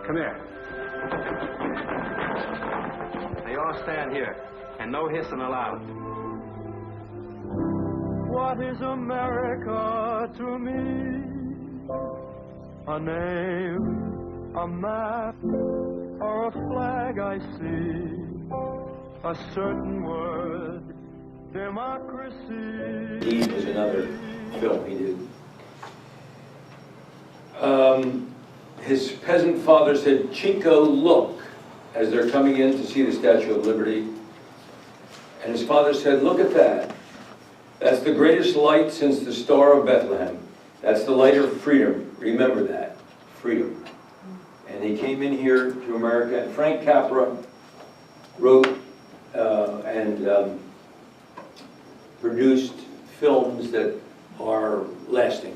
Come here. They all stand here, and no hissing allowed. What is America to me? A name, a map, or a flag I see, a certain word, democracy. He was another film he did. His peasant father said, "Chico, look," as they're coming in to see the Statue of Liberty. And his father said, "Look at that. That's the greatest light since the Star of Bethlehem. That's the light of freedom. Remember that, freedom." And he came in here to America, and Frank Capra wrote and produced films that are lasting.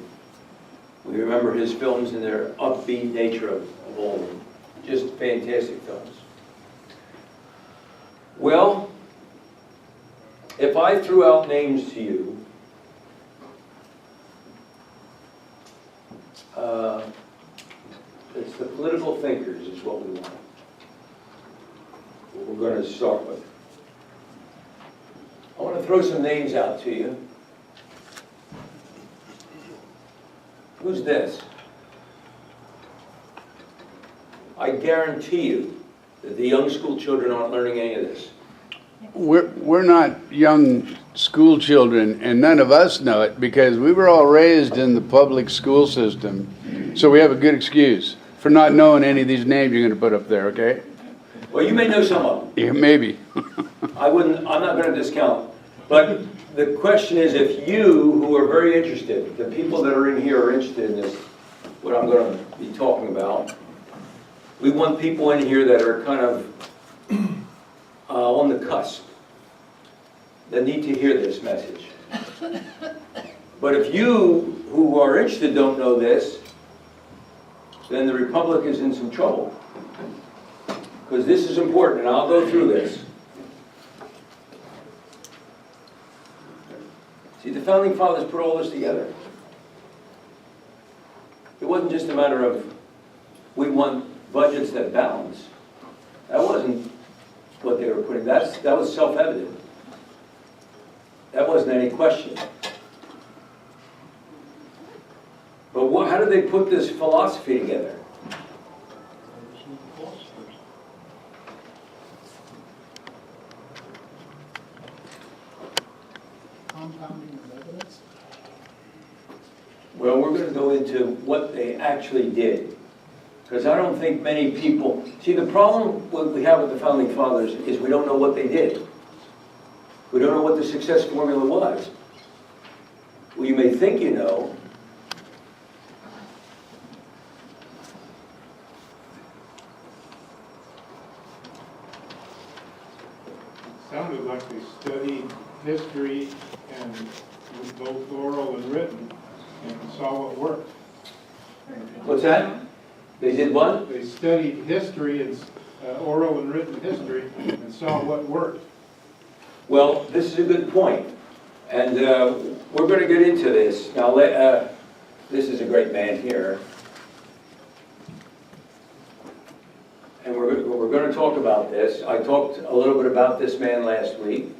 We remember his films and their upbeat nature of all of them. Just fantastic films. Well, if I threw out names to you, it's the political thinkers is what we want. What we're going to start with. I want to throw some names out to you. Who's this? I guarantee you that the young school children aren't learning any of this. We're not young school children, and none of us know it because we were all raised in the public school system. So we have a good excuse for not knowing any of these names you're going to put up there, okay? Well, you may know some of them. Yeah, maybe. I'm not going to discount. But the question is, if you, who are very interested, the people that are in here are interested in this, what I'm going to be talking about, we want people in here that are kind of on the cusp, that need to hear this message. But if you, who are interested, don't know this, then the Republic is in some trouble. Because this is important, and I'll go through this. See, the Founding Fathers put all this together. It wasn't just a matter of, we want budgets that balance. That wasn't what they were putting. That was self-evident. That wasn't any question. But how did they put this philosophy together? Compounding of evidence? Well, we're going to go into what they actually did. Because I don't think many people... See, the problem what we have with the Founding Fathers is we don't know what they did. We don't know what the success formula was. Well, you may think you know. Sounded like they studied history and both oral and written and saw what worked. What's that? They did what? They studied history and oral and written history and saw what worked. Well, this is a good point. And we're going to get into this. Now, this is a great man here. And we're going to talk about this. I talked a little bit about this man last week.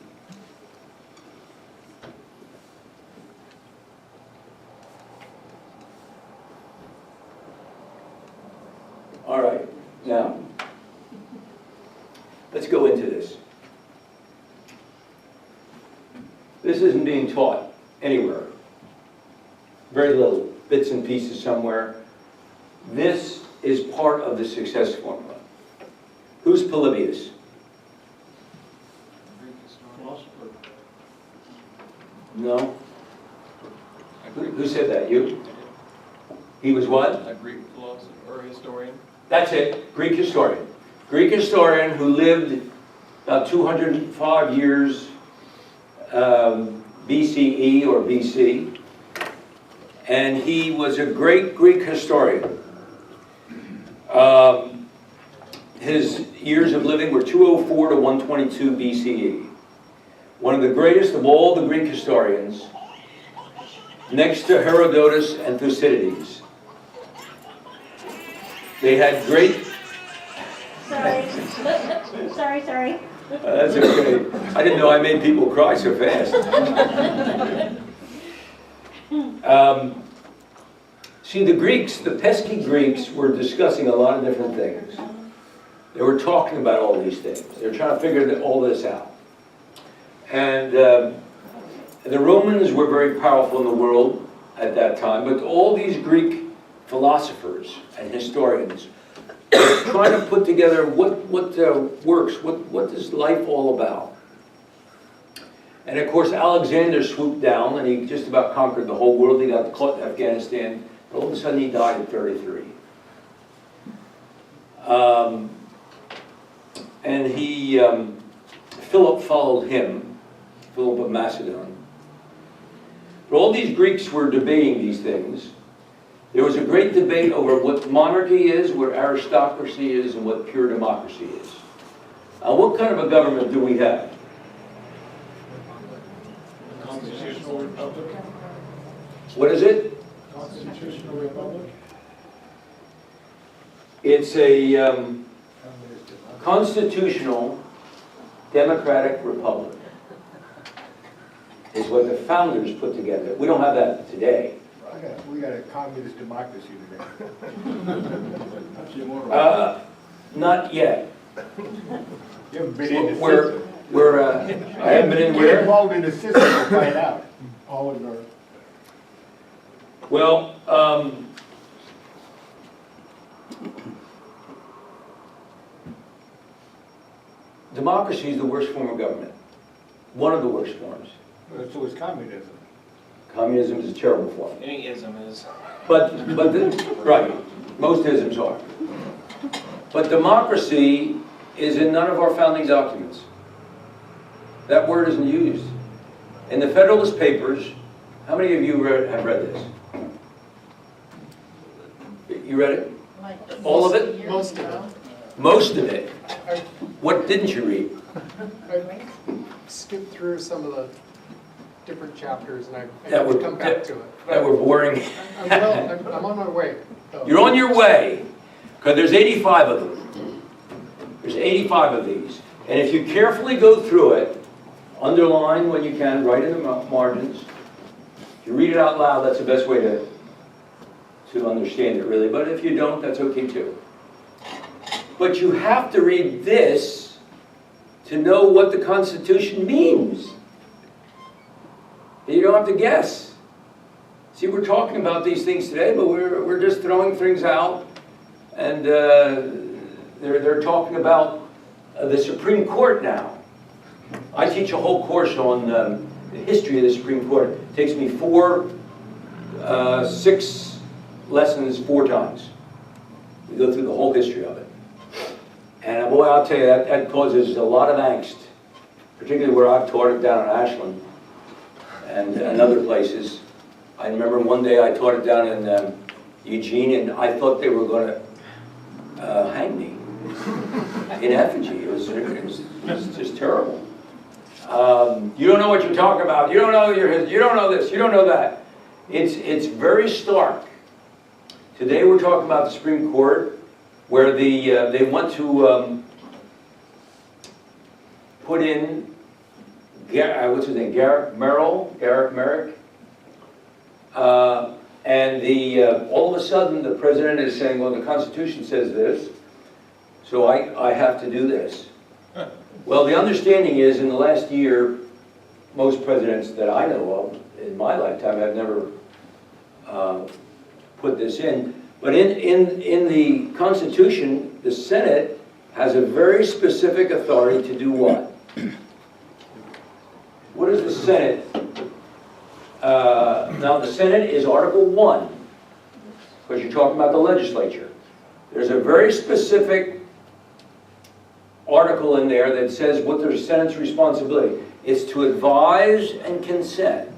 All right, now, let's go into this. This isn't being taught anywhere. Very little, bits and pieces somewhere. This is part of the success formula. Who's Polybius? Philosopher. No? Who said that? You? He was what? A Greek philosopher or historian. That's it, Greek historian. Greek historian who lived about 205 years BCE or BC. And he was a great Greek historian. His years of living were 204 to 122 BCE. One of the greatest of all the Greek historians, next to Herodotus and Thucydides. They had great Sorry. That's okay. I didn't know I made people cry so fast. See, the Greeks, the pesky Greeks, were discussing a lot of different things. They were talking about all these things. They were trying to figure all this out. And the Romans were very powerful in the world at that time, but all these Greek philosophers and historians were trying to put together what works, what is life all about. And of course, Alexander swooped down and he just about conquered the whole world. He got caught in Afghanistan. All of a sudden, he died at 33. And Philip followed him, Philip of Macedon. But all these Greeks were debating these things. There was a great debate over what monarchy is, what aristocracy is, and what pure democracy is. What kind of a government do we have? Constitutional republic. What is it? Constitutional republic. It's a constitutional democratic republic. Is what the founders put together. We don't have that today. We got a communist democracy today. Not yet. You haven't been in the We're, system. I haven't been in Get where? involved in the system to find out. All in our... Well, democracy is the worst form of government. One of the worst forms. So is communism. Communism is a terrible form. Any ism is. Right, most isms are. But democracy is in none of our founding documents. That word isn't used. In the Federalist Papers, how many of you have read this? You read it? All of it? Most of it. Most of it. What didn't you read? I skipped through some of the different chapters and I That would were- come back to it. That were boring. I'm on my way. though. You're on your way, because there's 85 of them. There's 85 of these. And if you carefully go through it, underline when you can, write in the margins. If you read it out loud, that's the best way to understand it, really. But if you don't, that's okay, too. But you have to read this to know what the Constitution means. You don't have to guess. See, we're talking about these things today, but we're just throwing things out. And they're talking about the Supreme Court now. I teach a whole course on the history of the Supreme Court. It takes me 6 lessons 4 times. We go through the whole history of it. And boy, I'll tell you, that causes a lot of angst, particularly where I've taught it down in Ashland and other places. I remember one day I taught it down in Eugene, and I thought they were going to hang me in effigy. It was just terrible. You don't know what you're talking about. You don't know you don't know this. You don't know that. It's very stark. Today we're talking about the Supreme Court, where they want to put in what's his name, Garrick Merrick, and all of a sudden the president is saying, well, the Constitution says this, so I have to do this. Well, the understanding is, in the last year, most presidents that I know of in my lifetime have never put this in. But in the Constitution, the Senate has a very specific authority to do what? What is the Senate? Now, the Senate is Article 1, because you're talking about the legislature. There's a very specific article in there that says what the Senate's responsibility is: to advise and consent.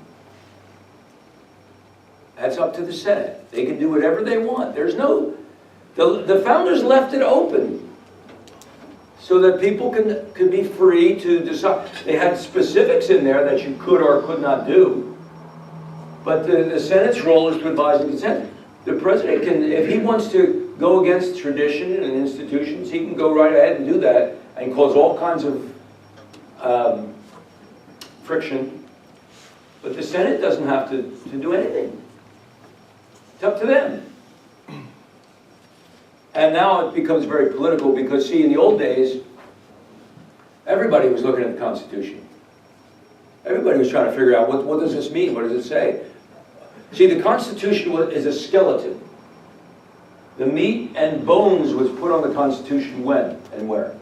That's up to the Senate. They can do whatever they want. There's no... The founders left it open so that people could be free to decide. They had specifics in there that you could or could not do. But the Senate's role is to advise and consent. The president can, if he wants to go against tradition and institutions, he can go right ahead and do that and cause all kinds of friction. But the Senate doesn't have to do anything. It's up to them. And now it becomes very political because, see, in the old days, everybody was looking at the Constitution. Everybody was trying to figure out, what does this mean? What does it say? See, the Constitution is a skeleton. The meat and bones was put on the Constitution when and where?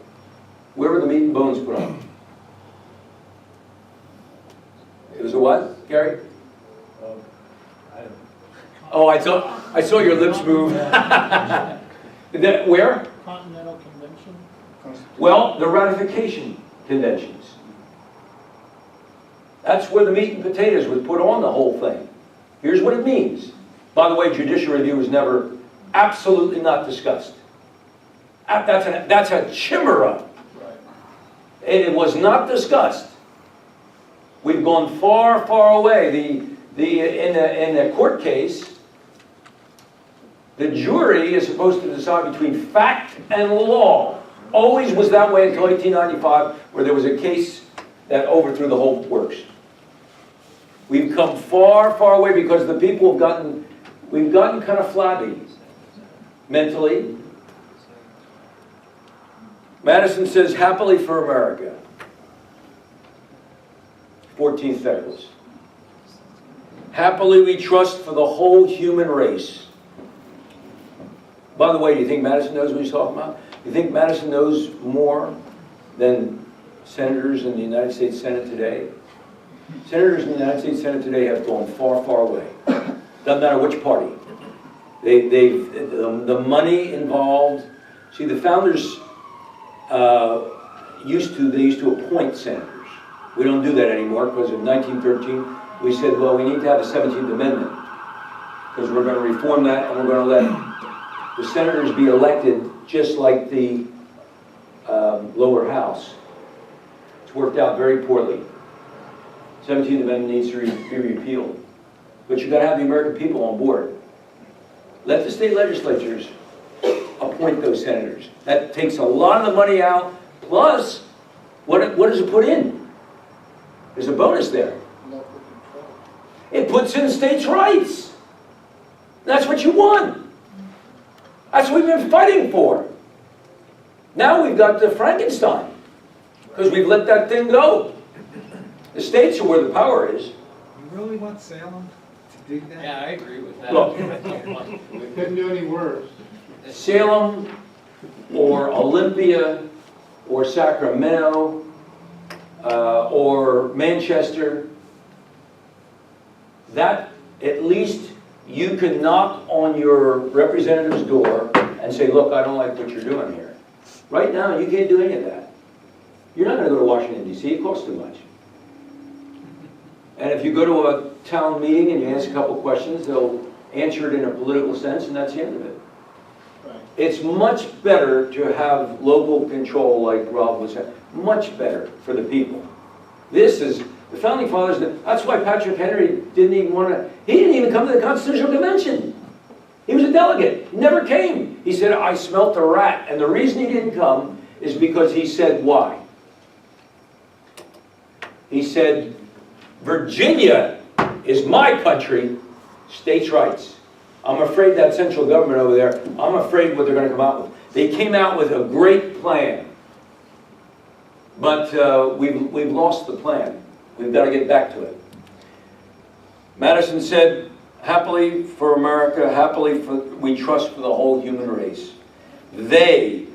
Where were the meat and bones put on? It was a what, Gary? Oh, I saw your lips move. Where? Continental Convention? Well, the ratification conventions. That's where the meat and potatoes was put on the whole thing. Here's what it means. By the way, judicial review was never, absolutely not discussed. That's a chimera. It was not discussed. We've gone far, far away. In a court case, the jury is supposed to decide between fact and law. Always was that way until 1895, where there was a case that overthrew the whole works. We've come far, far away because the people have we've gotten kind of flabby mentally. Madison says, happily for America. 14th Federalist. Happily we trust for the whole human race. By the way, do you think Madison knows what he's talking about? Do you think Madison knows more than senators in the United States Senate today? Senators in the United States Senate today have gone far, far away. Doesn't matter which party. The money involved. See, the founders used to appoint senators. We don't do that anymore because in 1913 we said, well, we need to have a 17th Amendment because we're going to reform that and we're going to let the senators be elected just like the lower house. It's worked out very poorly. 17th Amendment needs to be repealed. But you've got to have the American people on board. Let the state legislatures appoint those senators. That takes a lot of the money out, plus, what does it put in? There's a bonus there. It puts in states' rights. That's what you want. That's what we've been fighting for. Now we've got the Frankenstein, because we've let that thing go. The states are where the power is. You really want Salem to do that? Yeah, I agree with that. Look. They couldn't do any worse. Salem, or Olympia, or Sacramento, or Manchester, that at least you can knock on your representative's door and say, look, I don't like what you're doing here. Right now, you can't do any of that. You're not going to go to Washington, D.C. It costs too much. And if you go to a town meeting and you ask a couple questions, they'll answer it in a political sense, and that's the end of it. Right. It's much better to have local control, like Rob was saying. Much better for the people. This is, the Founding Fathers, that's why Patrick Henry didn't even want to, he didn't even come to the Constitutional Convention. He was a delegate, he never came. He said, I smelt a rat. And the reason he didn't come is because he said, why? He said, Virginia is my country, states' rights. I'm afraid that central government over there, I'm afraid what they're going to come out with. They came out with a great plan. But we've lost the plan. We've got to get back to it. Madison said, happily for America, we trust for the whole human race. They,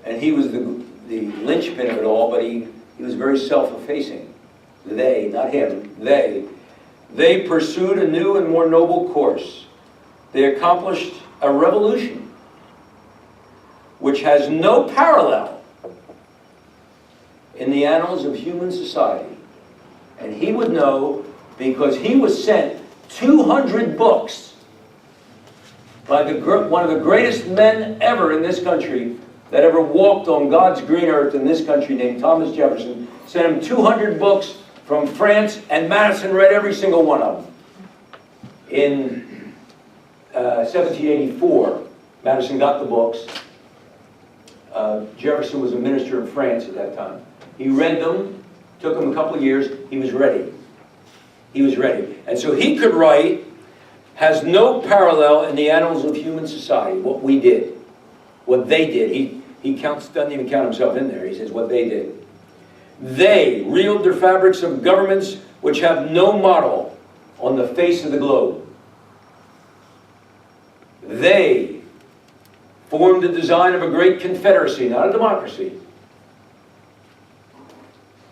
and he was the linchpin of it all, but he was very self-effacing. They, not him, they pursued a new and more noble course. They accomplished a revolution which has no parallel in the annals of human society. And he would know because he was sent 200 books by one of the greatest men ever in this country that ever walked on God's green earth in this country, named Thomas Jefferson. Sent him 200 books from France, and Madison read every single one of them. In 1784, Madison got the books. Jefferson was a minister in France at that time. He read them, took him a couple of years, he was ready. He was ready. And so he could write, has no parallel in the annals of human society, what we did, what they did. He doesn't even count himself in there. He says what they did. They reeled their fabrics of governments which have no model on the face of the globe. They formed the design of a great confederacy, not a democracy.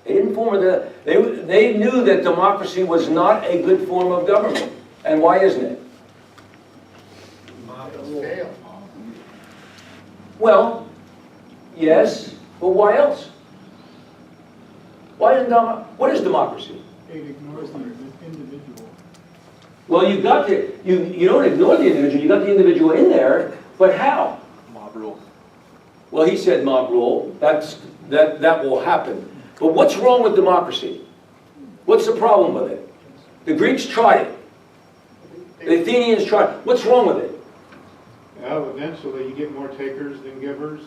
They didn't form they knew that democracy was not a good form of government. And why isn't it? Fail. Well, yes, but why else? What is democracy? It ignores the individual. Well, you don't ignore the individual, you got the individual in there, but how? Mob rule. Well, he said mob rule, that will happen. But what's wrong with democracy? What's the problem with it? The Greeks tried it. The Athenians tried it. What's wrong with it? Well, eventually you get more takers than givers.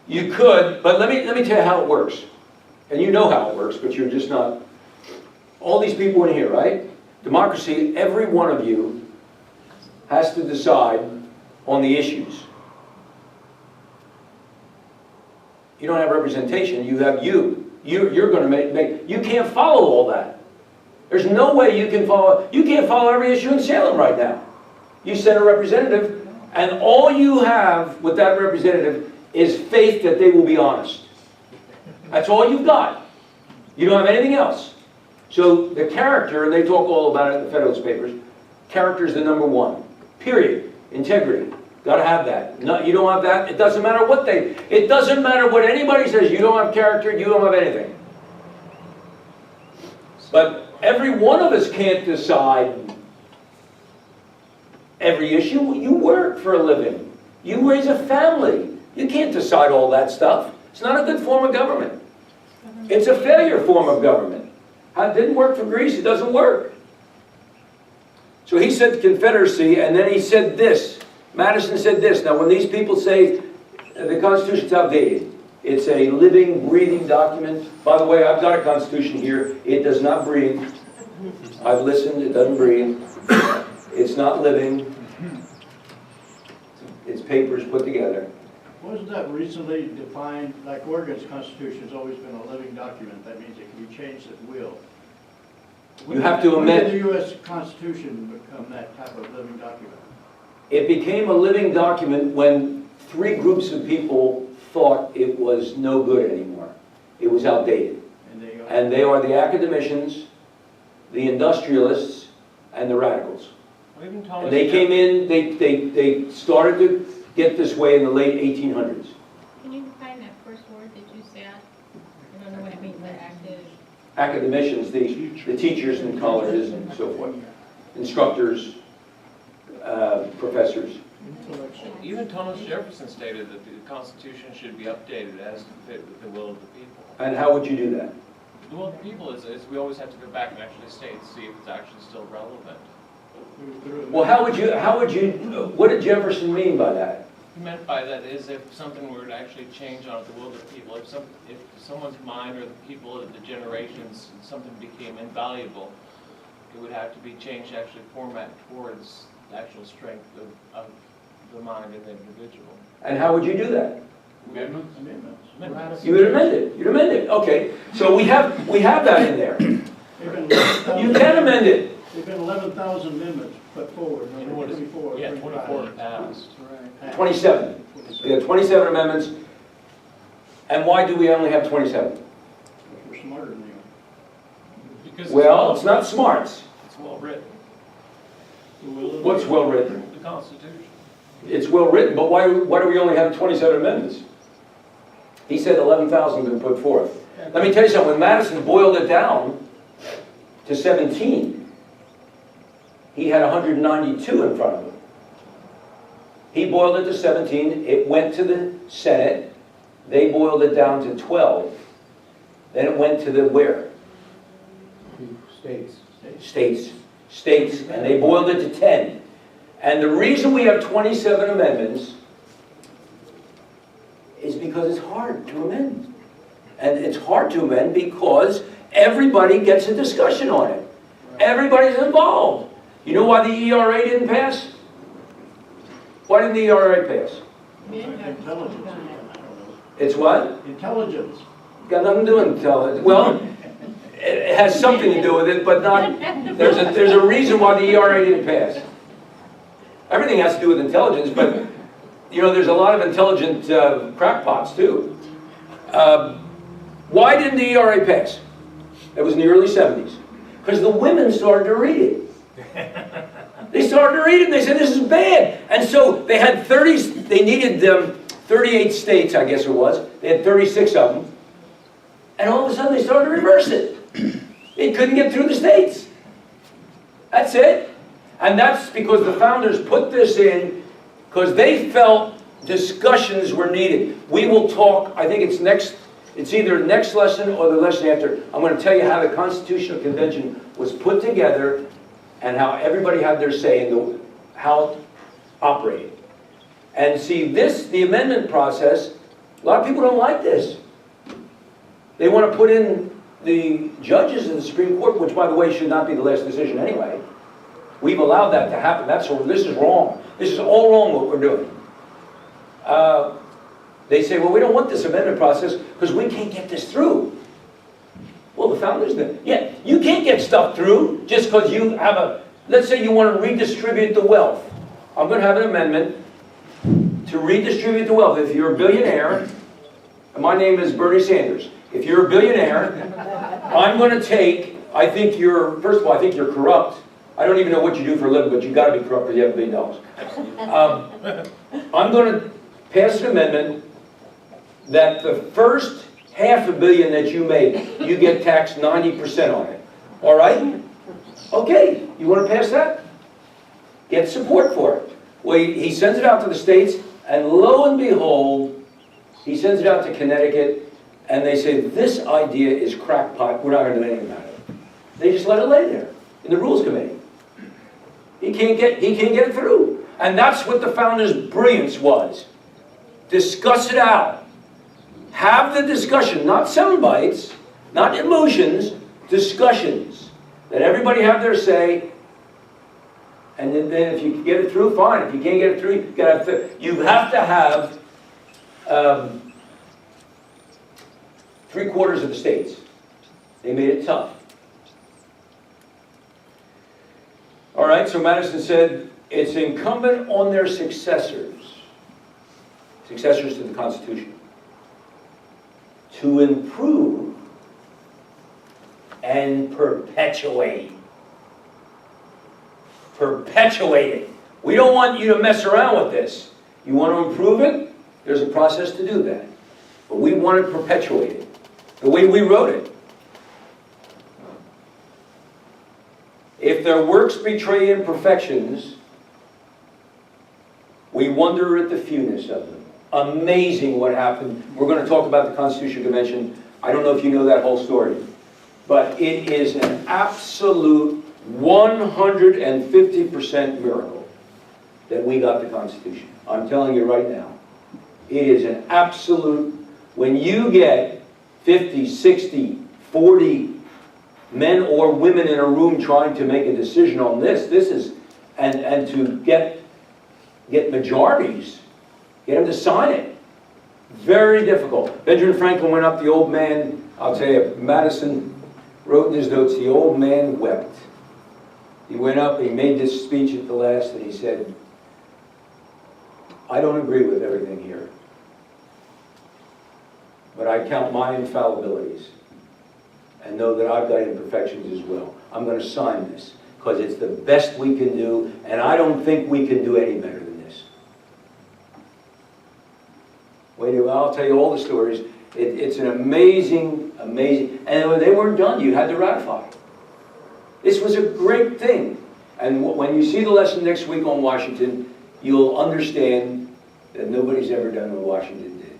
You could, but let me tell you how it works. And you know how it works, but you're just not. All these people in here, right? Democracy, every one of you has to decide on the issues. You don't have representation, you have you. You're going to make, you can't follow all that. There's no way you can follow, you can't follow every issue in Salem right now. You send a representative, and all you have with that representative is faith that they will be honest. That's all you've got. You don't have anything else. So the character, and they talk all about it in the Federalist Papers, character is the number one. Period. Integrity. Got to have that. No, you don't have that, it doesn't matter what it doesn't matter what anybody says. You don't have character, you don't have anything. But every one of us can't decide every issue. You work for a living. You raise a family. You can't decide all that stuff. It's not a good form of government. It's a failure form of government. It didn't work for Greece, it doesn't work. So he said Confederacy, and then he said this. Madison said this. Now when these people say the Constitution's outdated, it's a living, breathing document. By the way, I've got a Constitution here. It does not breathe. I've listened, it doesn't breathe. It's not living. It's papers put together. Wasn't that recently defined, like Oregon's Constitution has always been a living document, that means it can be changed at will. You have to When amend. did the U.S. Constitution become that type of living document? It became a living document when three groups of people thought it was no good anymore. It was outdated. And they are the academicians, the industrialists, and the radicals. And they came in, they started to get this way in the late 1800s. Can you define that first word that you said? I don't know what it means by active. Academicians, the teachers in colleges and so forth, instructors, professors. Even Thomas Jefferson stated that the Constitution should be updated as to fit with the will of the people. And how would you do that? The will of the people is we always have to go back and actually state to see if it's actually still relevant. Well, what did Jefferson mean by that? What he meant by that is if something were to actually change on the will of the people, if someone's mind or the people of the generations, something became invaluable, it would have to be changed, actually format towards the actual strength of the mind of the individual. And how would you do that? Amendments. You would amend it. You'd amend it. Okay. So we have that in there. You can amend it. There've been 11,000 amendments put forward. And what is it? 24, Yeah, 24 passed. Right. 27. We have 27 amendments. And why do we only have 27? We're smarter than you. Because Well, it's not smarts. It's well written. What's well written? The Constitution. It's well written, but why do we only have 27 amendments? He said 11,000 have been put forth. Let me tell you something. When Madison boiled it down to 17, he had 192 in front of him. He boiled it to 17. It went to the Senate. They boiled it down to 12. Then it went to the where? States. States. And they boiled it to 10. And the reason we have 27 amendments is because it's hard to amend. And it's hard to amend because everybody gets a discussion on it. Everybody's involved. You know why the ERA didn't pass? Why didn't the ERA pass? Intelligence. It's what? Intelligence. Got nothing to do with intelligence. Well, it has something to do with it, but not. There's a reason why the ERA didn't pass. Everything has to do with intelligence, but you know, there's a lot of intelligent crackpots too. Why didn't the ERA pass? It was in the early 70s. Because the women started to read it. They started to read it and they said, this is bad. And so they had 30, they needed 38 states, I guess it was. They had 36 of them. And all of a sudden they started to reverse it. They couldn't get through the states. That's it. And that's because the founders put this in because they felt discussions were needed. We will talk, I think it's either next lesson or the lesson after. I'm going to tell you how the Constitutional Convention was put together and how everybody had their say in how it operated. And see, the amendment process, a lot of people don't like this. They want to put in the judges in the Supreme Court, which, by the way, should not be the last decision anyway. We've allowed that to happen. This is wrong. This is all wrong what we're doing. They say, well, we don't want this amendment process because we can't get this through. Well, the founders did. Yeah, you can't get stuff through just because you have let's say you want to redistribute the wealth. I'm going to have an amendment to redistribute the wealth. If you're a billionaire, and my name is Bernie Sanders. If you're a billionaire, I'm going to take, first of all, I think you're corrupt. I don't even know what you do for a living, but you've got to be corrupt because you have $1 billion. I'm going to pass an amendment that the first $500 million that you make, you get taxed 90% on it. All right? Okay, you want to pass that? Get support for it. Well, he sends it out to the states, and lo and behold, he sends it out to Connecticut, and they say, this idea is crackpot, we're not going to do anything about it. They just let it lay there in the Rules Committee. He can't get it through. And that's what the founders' brilliance was. Discuss it out. Have the discussion, not sound bites, not emotions, discussions. Let everybody have their say, and then if you can get it through, fine. If you can't get it through, you have to have 3/4 of the states. They made it tough. All right, so Madison said, it's incumbent on their successors to the Constitution, to improve and perpetuate. Perpetuate it. We don't want you to mess around with this. You want to improve it? There's a process to do that. But we want to perpetuate it the way we wrote it. If their works betray imperfections, we wonder at the fewness of them. Amazing what happened. We're going to talk about the Constitutional Convention. I don't know if you know that whole story. But it is an absolute 150% miracle that we got the Constitution. I'm telling you right now. It is an absolute, when you get 50, 60, 40 men or women in a room trying to make a decision on this is, and to get majorities, get them to sign it. Very difficult. Benjamin Franklin went up, the old man, I'll tell you, Madison wrote in his notes, the old man wept. He went up, he made this speech at the last, and he said, I don't agree with everything here, but I count my infallibilities and know that I've got imperfections as well. I'm going to sign this because it's the best we can do, and I don't think we can do any better than this. I'll tell you all the stories. It's an amazing, and they weren't done. You had to ratify. This was a great thing. And when you see the lesson next week on Washington, you'll understand that nobody's ever done what Washington did.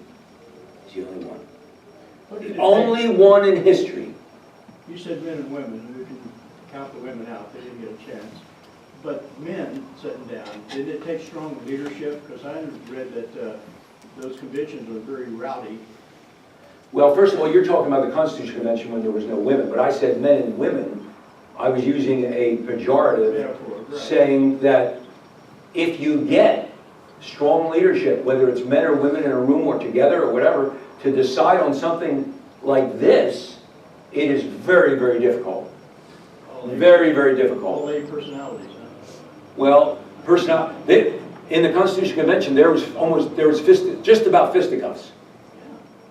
It's the only one. The only one in history. You said men and women. We can count the women out. They didn't get a chance. but men sitting down, did it take strong leadership? Because I read that those conventions were very rowdy. Well, first of all, you're talking about the Constitution Convention when there was no women, but I said men and women. I was using a pejorative, Metaphor, right. saying that if you get strong leadership, whether it's men or women in a room or together or whatever, to decide on something like this, it is very, very difficult. Very, very All difficult. lay personalities, huh? Well, in the Constitution Convention, there was just about fisticuffs.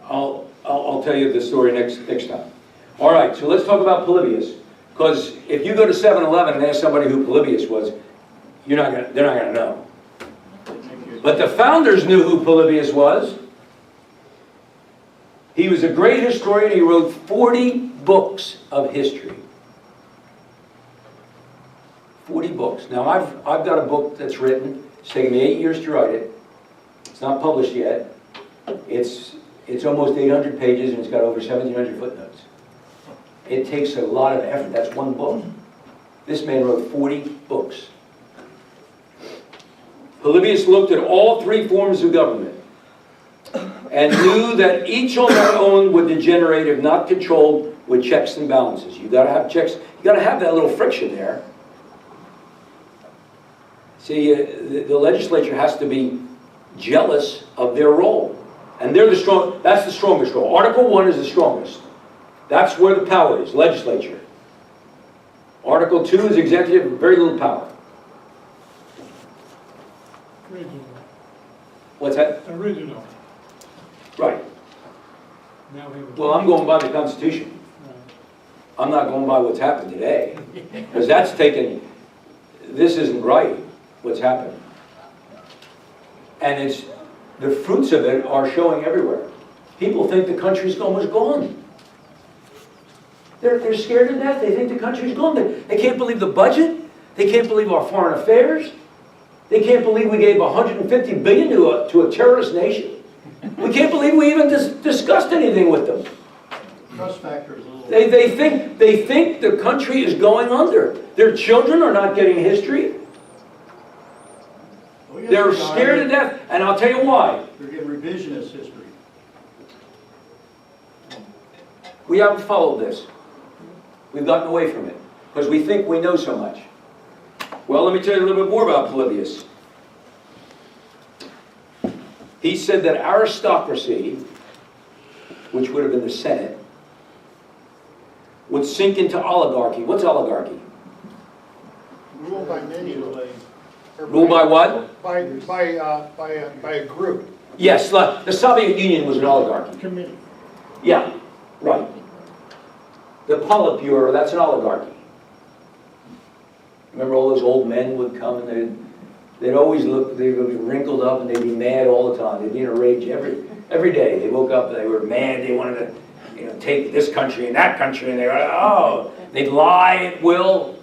I'll tell you the story next time. All right, so let's talk about Polybius. Because if you go to 7-Eleven and ask somebody who Polybius was, they're not gonna know. But the founders knew who Polybius was. He was a great historian. He wrote 40 books of history. 40 books. Now I've got a book that's written. It's taken me 8 years to write it. It's not published yet. It's almost 800 pages and it's got over 1,700 footnotes. It takes a lot of effort. That's one book. This man wrote 40 books. Polybius looked at all three forms of government and knew that each on their own would degenerate if not controlled with checks and balances. You've got to have checks. You've got to have that little friction there. See, the legislature has to be jealous of their role. And they're the strong. That's the strongest role. Article 1 is the strongest. That's where the power is, legislature. Article 2 is executive, very little power. Original. What's that? Original. Right. Now we have Well, I'm going by the Constitution. I'm not going by what's happened today. Because this isn't right, what's happened. And the fruits of it are showing everywhere. People think the country's almost gone. They're scared to death. They think the country's gone. They can't believe the budget. They can't believe our foreign affairs. They can't believe we gave $150 billion to a terrorist nation. We can't believe we even discussed anything with them. Trust factor is a little... They think the country is going under. Their children are not getting history. Oh, yes, They're they are. scared to death, and I'll tell you why. They're getting revisionist history. We haven't followed this. We've gotten away from it because we think we know so much. Well, let me tell you a little bit more about Polybius. He said that aristocracy, which would have been the Senate, would sink into oligarchy. What's oligarchy? Rule by many. Rule by what? By a group. Yes, the Soviet Union was an oligarchy. Committee. Yeah, right. The Politburo, that's an oligarchy. Remember all those old men would come and they'd always look, they would be wrinkled up and they'd be mad all the time. They'd be in a rage every day. They woke up, they were mad, they wanted to take this country and that country, and they'd lie at will.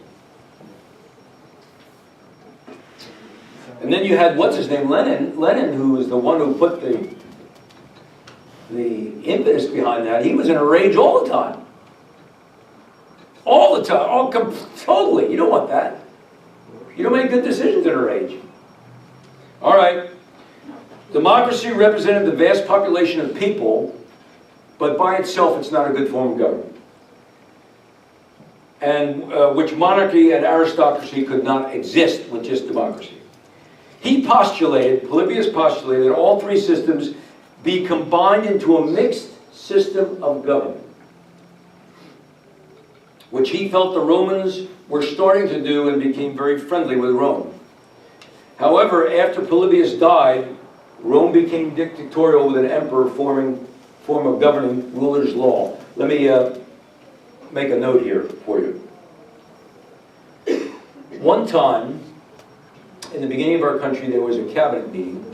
And then you had, what's his name, Lenin, who was the one who put the impetus behind that. He was in a rage all the time. All the time, totally. You don't want that. You don't make good decisions in a rage. All right. Democracy represented the vast population of people, but by itself it's not a good form of government. And which monarchy and aristocracy could not exist with just democracy. Polybius postulated that all three systems be combined into a mixed system of government, which he felt the Romans were starting to do and became very friendly with Rome. However, after Polybius died, Rome became dictatorial with an emperor form of governing ruler's law. Let me make a note here for you. One time, in the beginning of our country, there was a cabinet meeting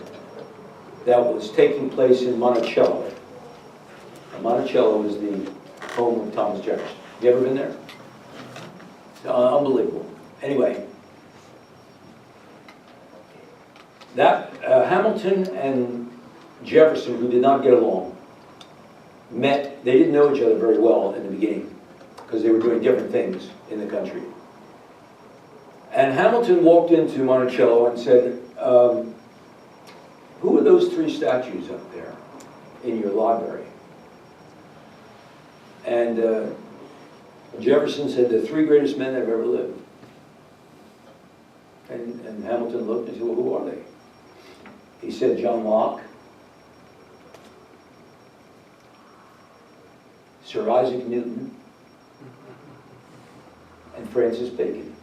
that was taking place in Monticello. Monticello is the home of Thomas Jefferson. You ever been there? Unbelievable. Anyway, that Hamilton and Jefferson, who did not get along, met. They didn't know each other very well in the beginning because they were doing different things in the country. And Hamilton walked into Monticello and said, who are those three statues up there in your library? And Jefferson said, the three greatest men that have ever lived. And Hamilton looked and said, well, who are they? He said, John Locke, Sir Isaac Newton, and Francis Bacon.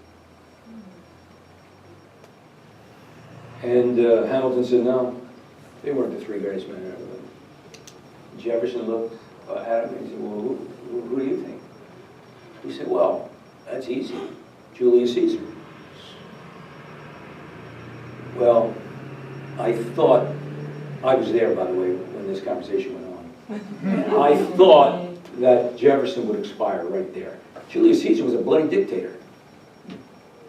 And Hamilton said, no, they weren't the three greatest men that ever lived. Jefferson looked at him and he said, well, who do you think? He said, well, that's easy, Julius Caesar. Well, I thought, I was there, by the way, when this conversation went on. And I thought that Jefferson would expire right there. Julius Caesar was a bloody dictator.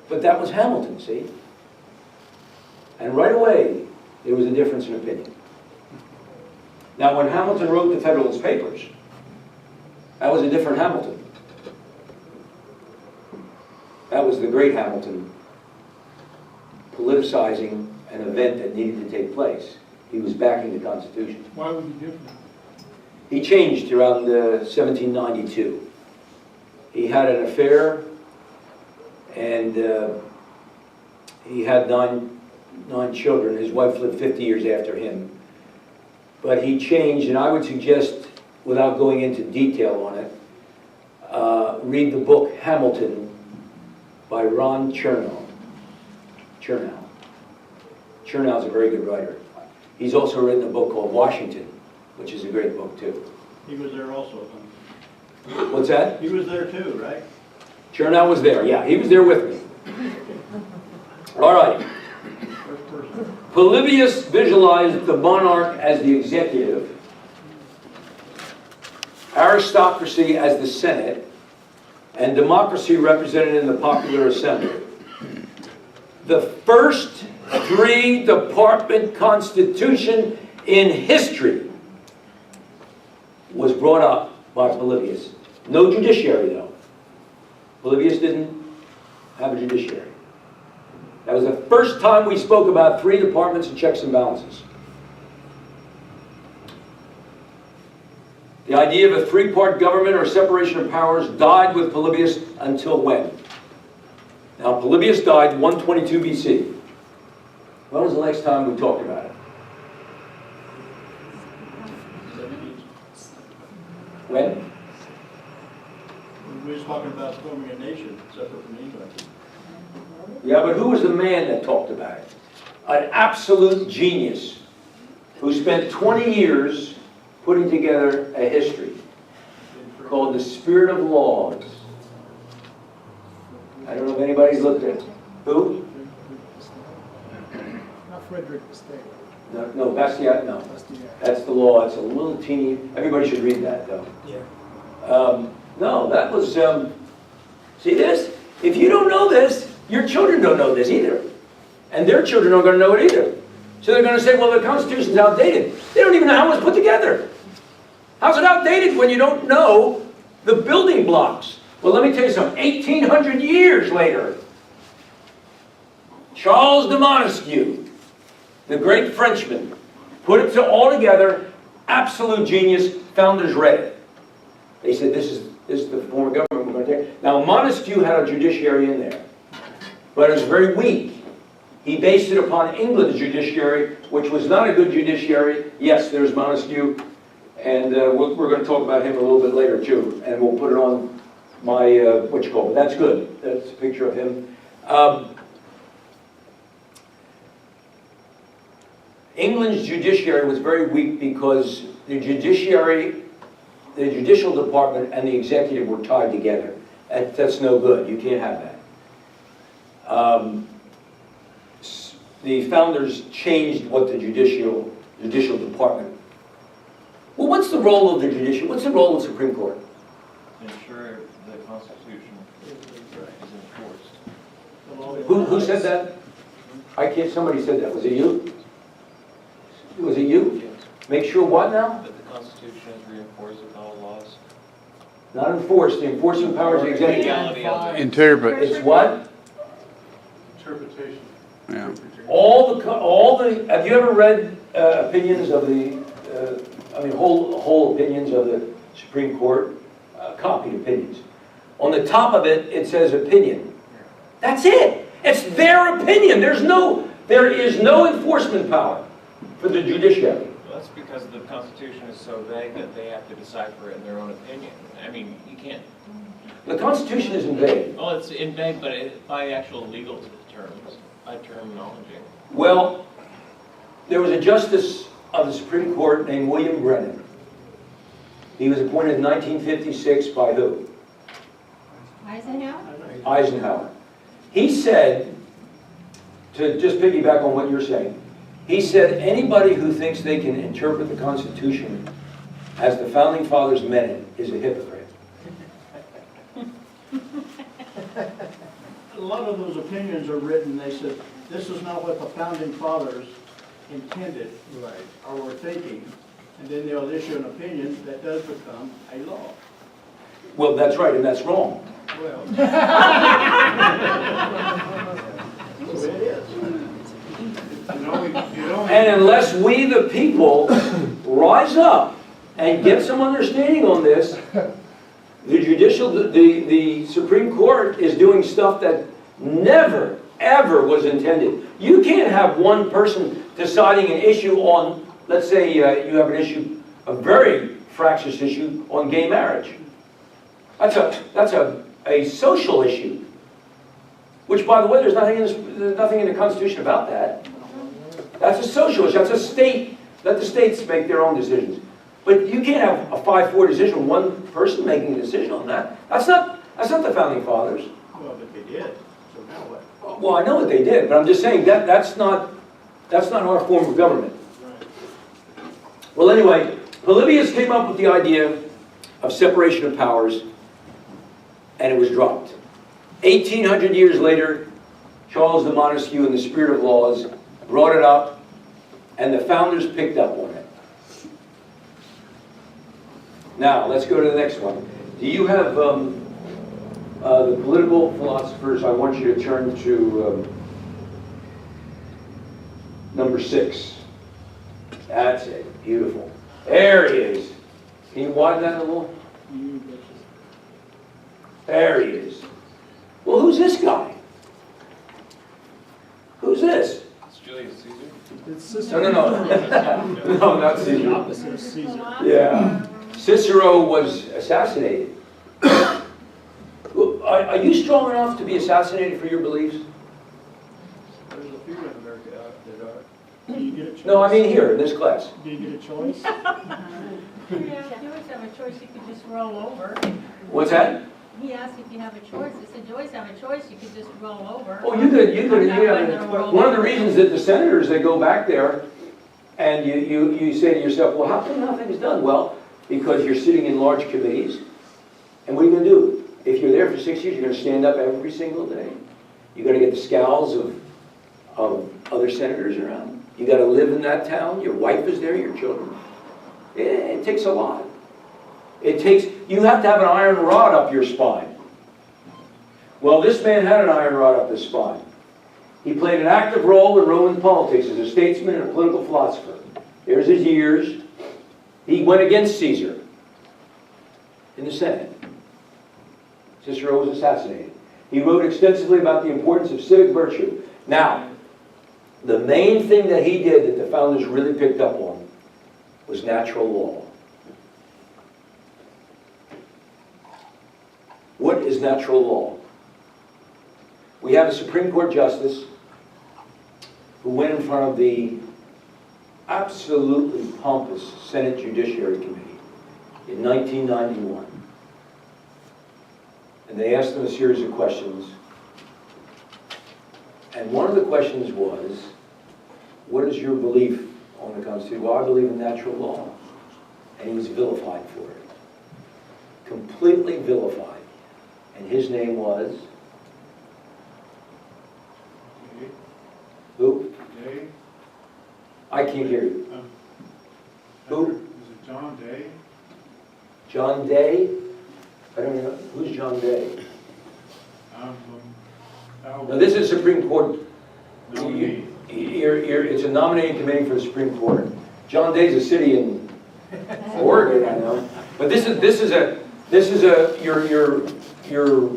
But that was Hamilton, see? And right away, there was a difference in opinion. Now, when Hamilton wrote the Federalist Papers, that was a different Hamilton. That was the great Hamilton politicizing an event that needed to take place. He was backing the Constitution. Why was he different? He changed around 1792. He had an affair, and he had nine children. His wife lived 50 years after him. But he changed, and I would suggest, without going into detail on it, read the book Hamilton by Ron Chernow. Chernow's a very good writer. He's also written a book called Washington, which is a great book too. He was there also. What's that? He was there too, right? Chernow was there, yeah, he was there with me. All right. First person. Polybius visualized the monarch as the executive, aristocracy as the Senate, and democracy represented in the popular assembly. The first three-department constitution in history was brought up by Polybius. No judiciary, though. Polybius didn't have a judiciary. That was the first time we spoke about three departments and checks and balances. The idea of a three-part government or separation of powers died with Polybius until when? Now, Polybius died 122 BC. When was the next time we talked about it? When? We was talking about forming a nation separate from England. Yeah, but who was the man that talked about it? An absolute genius who spent 20 years putting together a history called The Spirit of Laws. I don't know if anybody's looked at it. Who? Not Frederick Bastiat. No, Bastiat, no. That's the law. It's a little teeny, everybody should read that, though. Yeah. No, that was, see this? If you don't know this, your children don't know this either. And their children aren't going to know it either. So they're going to say, well, the Constitution's outdated. They don't even know how it was put together. How's it outdated when you don't know the building blocks? Well, let me tell you something. 1,800 years later, Charles de Montesquieu, the great Frenchman, put it all together. Absolute genius. Founders read it. They said, this is the form of government we're going to take. Now, Montesquieu had a judiciary in there, but it was very weak. He based it upon England's judiciary, which was not a good judiciary. Yes, there's Montesquieu, and we're going to talk about him a little bit later, too, and we'll put it on my, what you call it. That's good. That's a picture of him. England's judiciary was very weak because the judiciary, the judicial department, and the executive were tied together. That's no good. You can't have that. The founders changed what the judicial department. Well, what's the role of the judicial? What's the role of the Supreme Court? Ensure the Constitution is enforced. Who said that? I can't. Somebody said that. Was it you? Was it you? Yes. Make sure what now? That the Constitution is reinforced with all laws. Not enforced. The enforcement powers of the executive. Legality of it. Interpret. It's what? interpretation. Yeah. All the, have you ever read opinions of the, whole opinions of the Supreme Court? Copied opinions. On the top of it, it says opinion. That's it. It's their opinion. There is no enforcement power for the judiciary. Well, that's because the Constitution is so vague that they have to decipher it in their own opinion. I mean, you can't. The Constitution isn't vague. Oh, it's in vague, but by actual legal terms, by terminology. Well, there was a justice of the Supreme Court named William Brennan. He was appointed in 1956 by who? Eisenhower. He said, to just piggyback on what you're saying, he said anybody who thinks they can interpret the Constitution as the Founding Fathers meant it is a hypocrite. A lot of those opinions are written, they said, this is not what the Founding Fathers intended or were thinking, and then they'll issue an opinion that does become a law. Well, that's right, and that's wrong. Well, so it is. And unless we, the people, rise up and get some understanding on this, the Supreme Court is doing stuff that never, ever was intended. You can't have one person deciding an issue on, let's say you have an issue, a very fractious issue on gay marriage. That's a social issue. Which, by the way, there's nothing in the Constitution about that. That's a social issue. That's a state. Let the states make their own decisions. But you can't have a 5-4 decision, one person making a decision on that. That's not the Founding Fathers. Well, but they did, so now what? Well, I know what they did, but I'm just saying that's not our form of government. Well, anyway, Polybius came up with the idea of separation of powers, and it was dropped. 1,800 years later, Charles de Montesquieu, in the Spirit of Laws, brought it up, and the founders picked up on it. Now, let's go to the next one. Do you have the political philosophers? I want you to turn to number 6. That's it. Beautiful. There he is. Can you widen that a little? There he is. Well, who's this guy? Who's this? It's Julius Caesar. It's Cicero. No. No, not Caesar. Opposite of Caesar. Yeah. Cicero was assassinated. Are you strong enough to be assassinated for your beliefs? There's a few in America that are. Do you get a choice? No, I mean here, in this class. Do you get a choice? Yeah, if you always have a choice, you could just roll over. What's that? He asked if you have a choice. I said, you always have a choice, you could just roll over. Oh, you could. I'm not gonna roll One of the over. reasons that the senators, they go back there, and you say to yourself, well, how come nothing's done? Well, because you're sitting in large committees, and what are you going to do? If you're there for 6 years, you're going to stand up every single day. You're going to get the scowls of other senators around. You got to live in that town. Your wife is there, your children. It takes a lot. You have to have an iron rod up your spine. Well, this man had an iron rod up his spine. He played an active role in Roman politics as a statesman and a political philosopher. There's his years. He went against Caesar in the Senate. Cicero was assassinated. He wrote extensively about the importance of civic virtue. Now, the main thing that he did that the founders really picked up on was natural law. What is natural law? We have a Supreme Court justice who went in front of the absolutely pompous Senate Judiciary Committee in 1991. And they asked him a series of questions. And one of the questions was, what is your belief on the Constitution? Well, I believe in natural law. And he was vilified for it. Completely vilified. And his name was? Day. Who? Day. I can't hear you. Who? Is it John Day? John Day? I don't know. Who's John Day? Now, this is Supreme Court No need. It's a nominating committee for the Supreme Court. John Day's a city in Oregon, I know. But you're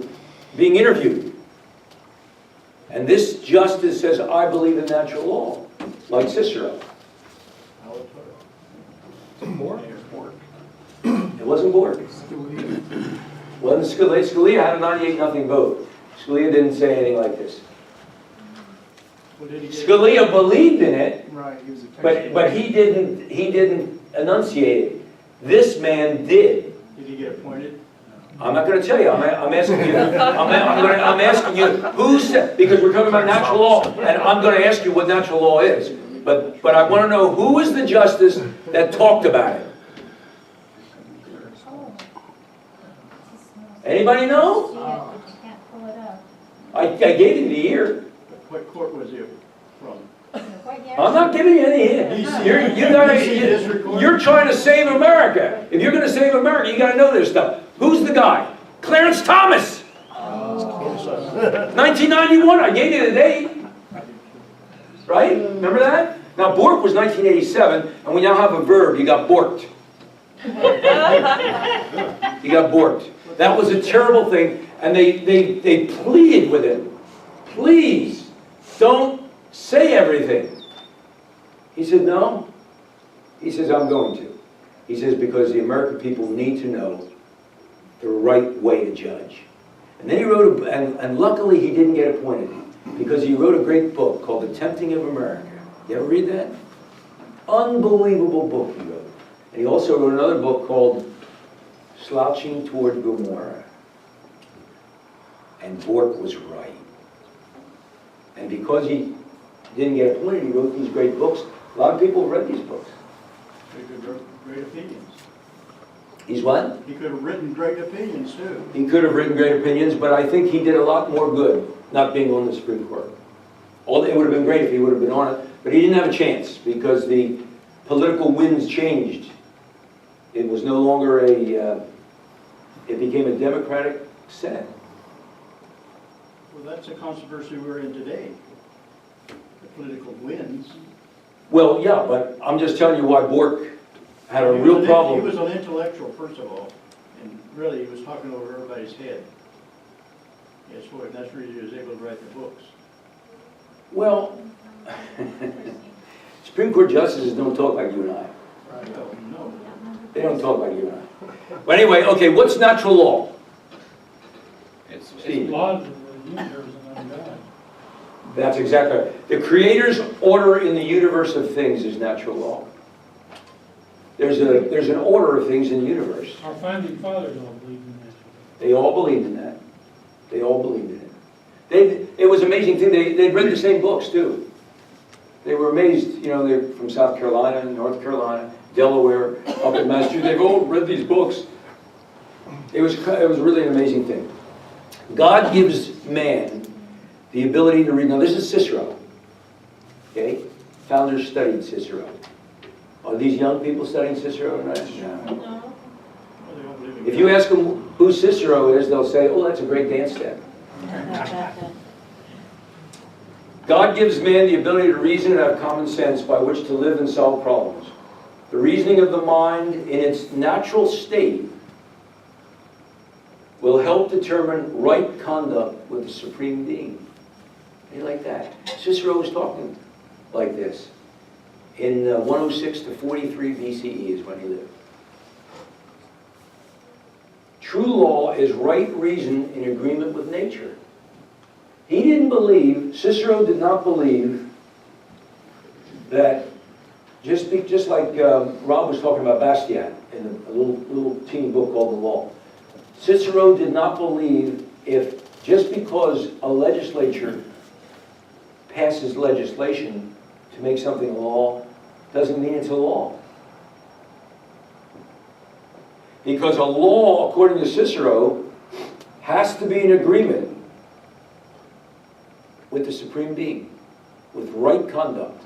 being interviewed. And this justice says, I believe in natural law, like Cicero. It wasn't Bork. Wasn't Scalia. Scalia had a 98-0 vote. Scalia didn't say anything like this. Scalia believed in it, Right, he was a but he didn't enunciate it. This man did. Did he get appointed? I'm not going to tell you. I'm asking you. I'm asking you who said, because we're talking about natural law, and I'm going to ask you what natural law is. But I want to know who was the justice that talked about it. Anybody know? Yeah, but you can't pull it up. I gave you the year. What court was it from? What year? I'm not giving you any hint. DC You're trying to save America. If you're going to save America, you got to know this stuff. Who's the guy? Clarence Thomas. 1991. I gave you the date. Right? Remember that? Now, Bork was 1987, and we now have a verb. You got borked. You got borked. That was a terrible thing, and they pleaded with him. Please, don't say everything. He said, no. He says, I'm going to. He says, because the American people need to know the right way to judge. And then he wrote, and luckily he didn't get appointed, because he wrote a great book called The Tempting of America. You ever read that? Unbelievable book he wrote. And he also wrote another book called Slouching Toward Gomorrah. And Bork was right. And because he didn't get appointed, he wrote these great books. A lot of people have read these books. He could have written great opinions. He's what? He could have written great opinions, too. He could have written great opinions, but I think he did a lot more good not being on the Supreme Court. It would have been great if he would have been on it, but he didn't have a chance because the political winds changed. It was no longer it became a Democratic Senate. Well, that's a controversy we're in today. The political winds. Well, yeah, but I'm just telling you why Bork had a real problem. He was an intellectual, first of all, and really he was talking over everybody's head. That's the reason he was able to write the books. Well, Supreme Court justices don't talk like you and I. No. They don't talk like you and I. But anyway, okay, what's natural law? It's Laws of the universe and God. That's exactly right. The Creator's order in the universe of things is natural law. There's an order of things in the universe. Our founding fathers all believed in that. They all believed in that. They all believed in it. It was an amazing thing. They'd read the same books, too. They were amazed. You know, they're from South Carolina, North Carolina, Delaware, up in Massachusetts. They've all read these books. It was really an amazing thing. God gives man the ability to read. Now, this is Cicero. Okay? Founders studied Cicero. Are these young people studying Cicero tonight? No. If you ask them who Cicero is, they'll say, oh, that's a great dance step. God gives man the ability to reason and have common sense by which to live and solve problems. The reasoning of the mind in its natural state will help determine right conduct with the Supreme Being. You like that? Cicero was talking like this. In 106 to 43 BCE is when he lived. True law is right reason in agreement with nature. He didn't believe, Cicero did not believe that, just like Rob was talking about Bastiat in a little teeny book called The Law. Cicero did not believe if just because a legislature passes legislation to make something a law doesn't mean it's a law. Because a law, according to Cicero, has to be in agreement with the Supreme Being, with right conduct.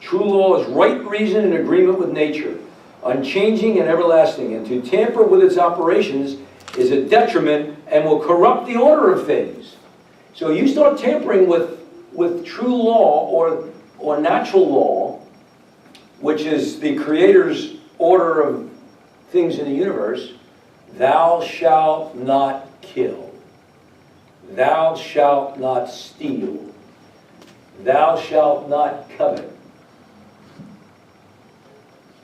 True law is right reason in agreement with nature, unchanging and everlasting, and to tamper with its operations is a detriment and will corrupt the order of things. So you start tampering with with true law or natural law, which is the Creator's order of things in the universe, thou shalt not kill, thou shalt not steal, thou shalt not covet,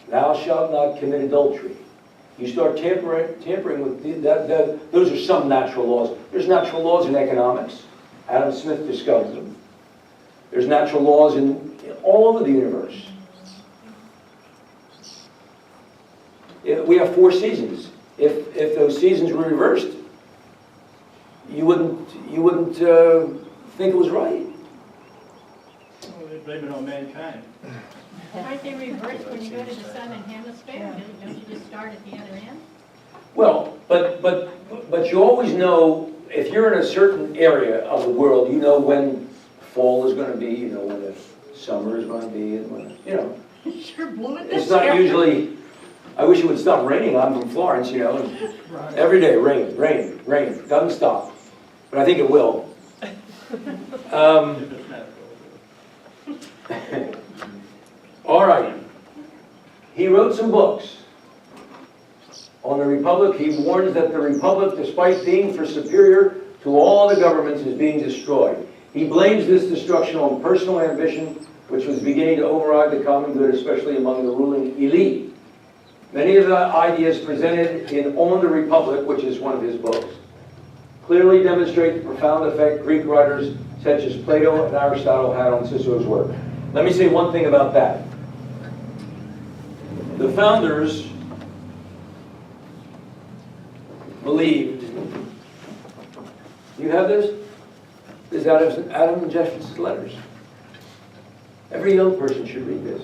thou shalt not commit adultery. You start tampering with those are some natural laws. There's natural laws in economics. Adam Smith discovered them. There's natural laws in all over the universe. We have 4 seasons. If those seasons were reversed, you wouldn't think it was right. Well, they blame it on mankind. Aren't they reversed when you go to the southern hemisphere? Don't you just start at the other end? Well, but you always know, if you're in a certain area of the world, you know when fall is going to be, you know when the summer is going to be, and when, you know. Sure blew it It's not usually, I wish it would stop raining. I'm from Florence, you know, and every day rain, rain, rain, doesn't stop. But I think it will. All right. He wrote some books on the Republic. He warns that the Republic, despite being for superior to all other governments, is being destroyed. He blames this destruction on personal ambition, which was beginning to override the common good, especially among the ruling elite. Many of the ideas presented in On the Republic, which is one of his books, clearly demonstrate the profound effect Greek writers such as Plato and Aristotle had on Cicero's work. Let me say one thing about that. The founders believed, you have this? This is Adam and Jefferson's letters. Every young person should read this.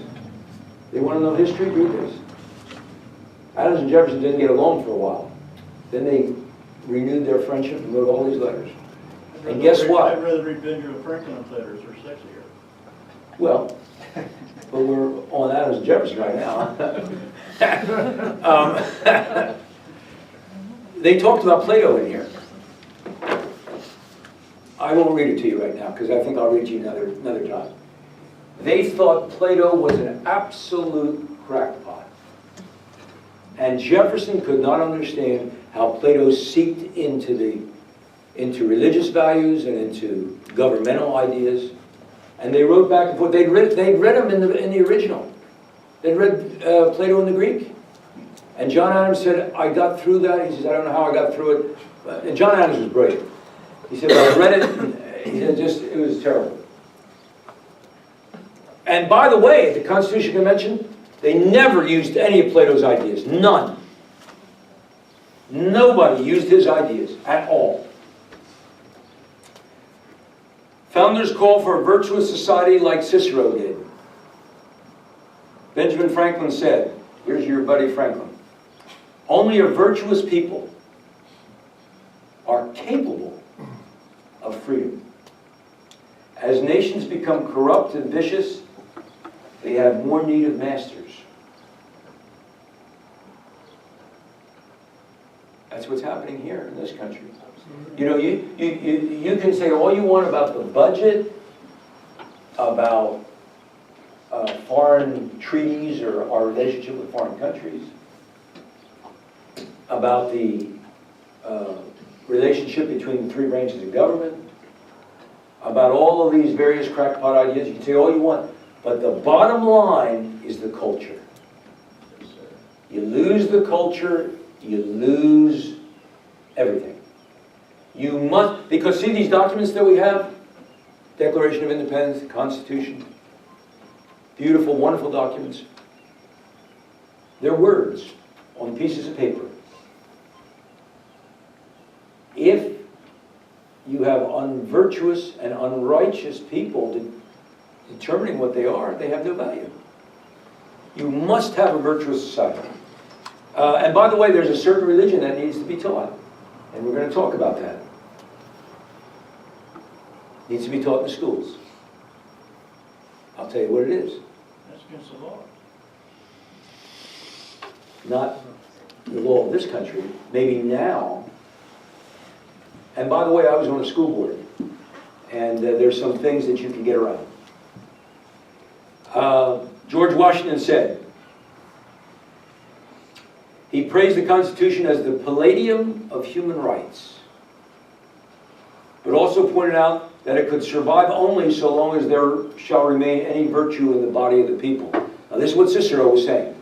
They want to know history, read this. Adams and Jefferson didn't get along for a while. Then they renewed their friendship and wrote all these letters. And guess what? I'd rather read Benjamin Franklin's letters, they're sexier. Well, but we're on Adams and Jefferson right now. They talked about Plato in here. I won't read it to you right now because I think I'll read it to you another time. They thought Plato was an absolute crackpot. And Jefferson could not understand how Plato seeped into religious values and into governmental ideas. And they wrote back and forth. They'd read them in the original. They'd read Plato in the Greek. And John Adams said, I got through that. He says, I don't know how I got through it. And John Adams was brilliant. He said, I read it, and he said, it was terrible. And by the way, at the Constitution Convention, they never used any of Plato's ideas. None. Nobody used his ideas at all. Founders called for a virtuous society like Cicero did. Benjamin Franklin said, here's your buddy Franklin, only a virtuous people are capable of freedom. As nations become corrupt and vicious, they have more need of masters. That's what's happening here in this country. You know, you can say all you want about the budget, about foreign treaties or our relationship with foreign countries, about the relationship between the 3 branches of government, about all of these various crackpot ideas. You can say all you want, but the bottom line is the culture. You lose the culture, you lose everything. You must, because see these documents that we have, Declaration of Independence, Constitution, beautiful, wonderful documents. They're words on pieces of paper. If you have unvirtuous and unrighteous people determining what they are, they have no value. You must have a virtuous society. And by the way, there's a certain religion that needs to be taught. And we're going to talk about that. It needs to be taught in the schools. I'll tell you what it is. That's against the law. Not the law of this country. Maybe now. And by the way, I was on a school board. And there's some things that you can get around. George Washington said, he praised the Constitution as the palladium of human rights, but also pointed out that it could survive only so long as there shall remain any virtue in the body of the people. Now this is what Cicero was saying.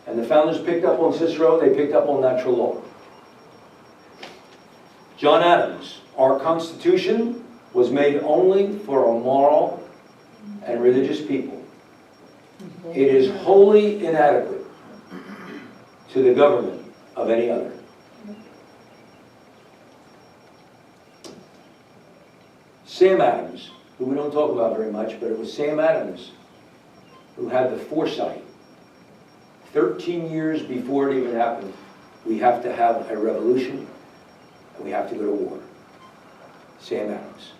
And the founders picked up on Cicero, they picked up on natural law. John Adams, our Constitution was made only for a moral and religious people. It is wholly inadequate to the government of any other. Sam Adams, who we don't talk about very much, but it was Sam Adams who had the foresight. 13 years before it even happened, we have to have a revolution and we have to go to war. Sam Adams.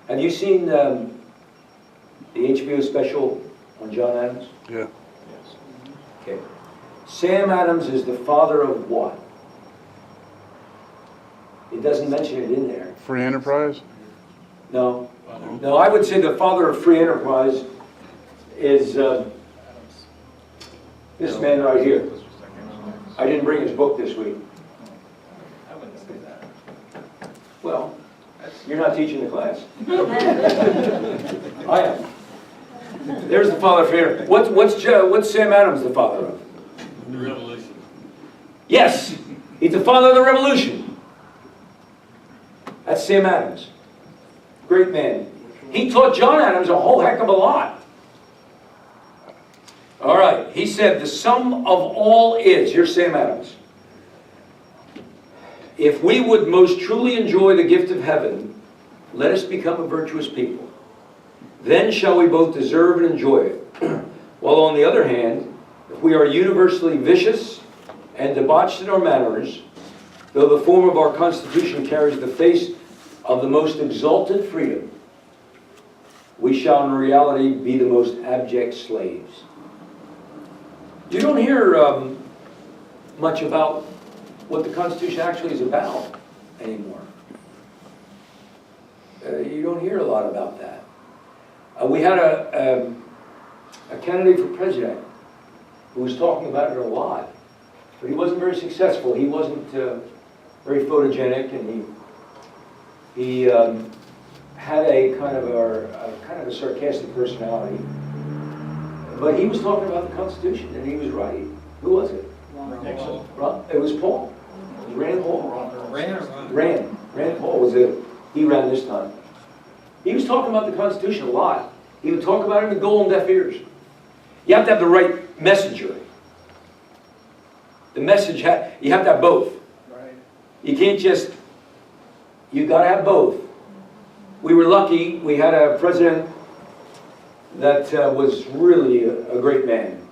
Have you seen the HBO special on John Adams? Yeah. Okay. Sam Adams is the father of what? It doesn't mention it in there. Free enterprise? No. No, I would say the father of free enterprise is this man right here. I didn't bring his book this week. I wouldn't say that. Well, you're not teaching the class. I am. There's the father of free enterprise. What's Sam Adams the father of? The revolution. Yes, he's the father of the revolution. That's Sam Adams. Great man. He taught John Adams a whole heck of a lot. All right, he said the sum of all is, here's Sam Adams. If we would most truly enjoy the gift of heaven, let us become a virtuous people. Then shall we both deserve and enjoy it. While on the other hand, if we are universally vicious and debauched in our manners, though the form of our Constitution carries the face of the most exalted freedom, we shall in reality be the most abject slaves. You don't hear much about what the Constitution actually is about anymore. You don't hear a lot about that. We had a candidate for president who was talking about it a lot, but he wasn't very successful. He wasn't very photogenic, and he had a kind of a sarcastic personality. But he was talking about the Constitution, and he was right. Who was it? Nixon. It was Paul. It was Rand Paul. Rand Paul was it. He ran this time. He was talking about the Constitution a lot. He would talk about it in gold and deaf ears. You have to have the right messenger. The message, you have to have both. Right. You can't just, you got to have both. We were lucky, we had a president that was really a great man.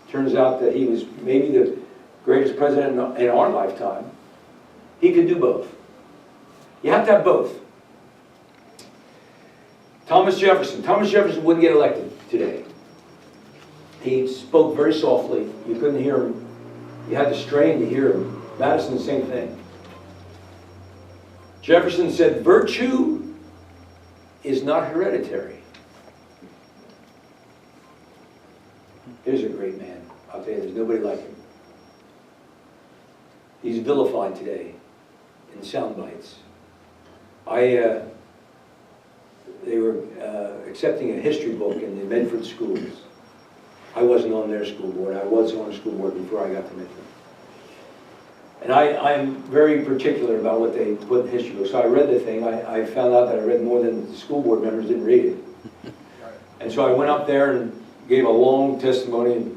Turns out that he was maybe the greatest president in our lifetime. He could do both. You have to have both. Thomas Jefferson. Thomas Jefferson wouldn't get elected today. He spoke very softly. You couldn't hear him. You had to strain to hear him. Madison, the same thing. Jefferson said, virtue is not hereditary. Here's a great man. I'll tell you, there's nobody like him. He's vilified today in sound bites. They were accepting a history book in the Medford schools. I wasn't on their school board. I was on a school board before I got to Medford. And I'm very particular about what they put in the history book. So I read the thing. I found out that I read more than the school board members didn't read it. And so I went up there and gave a long testimony.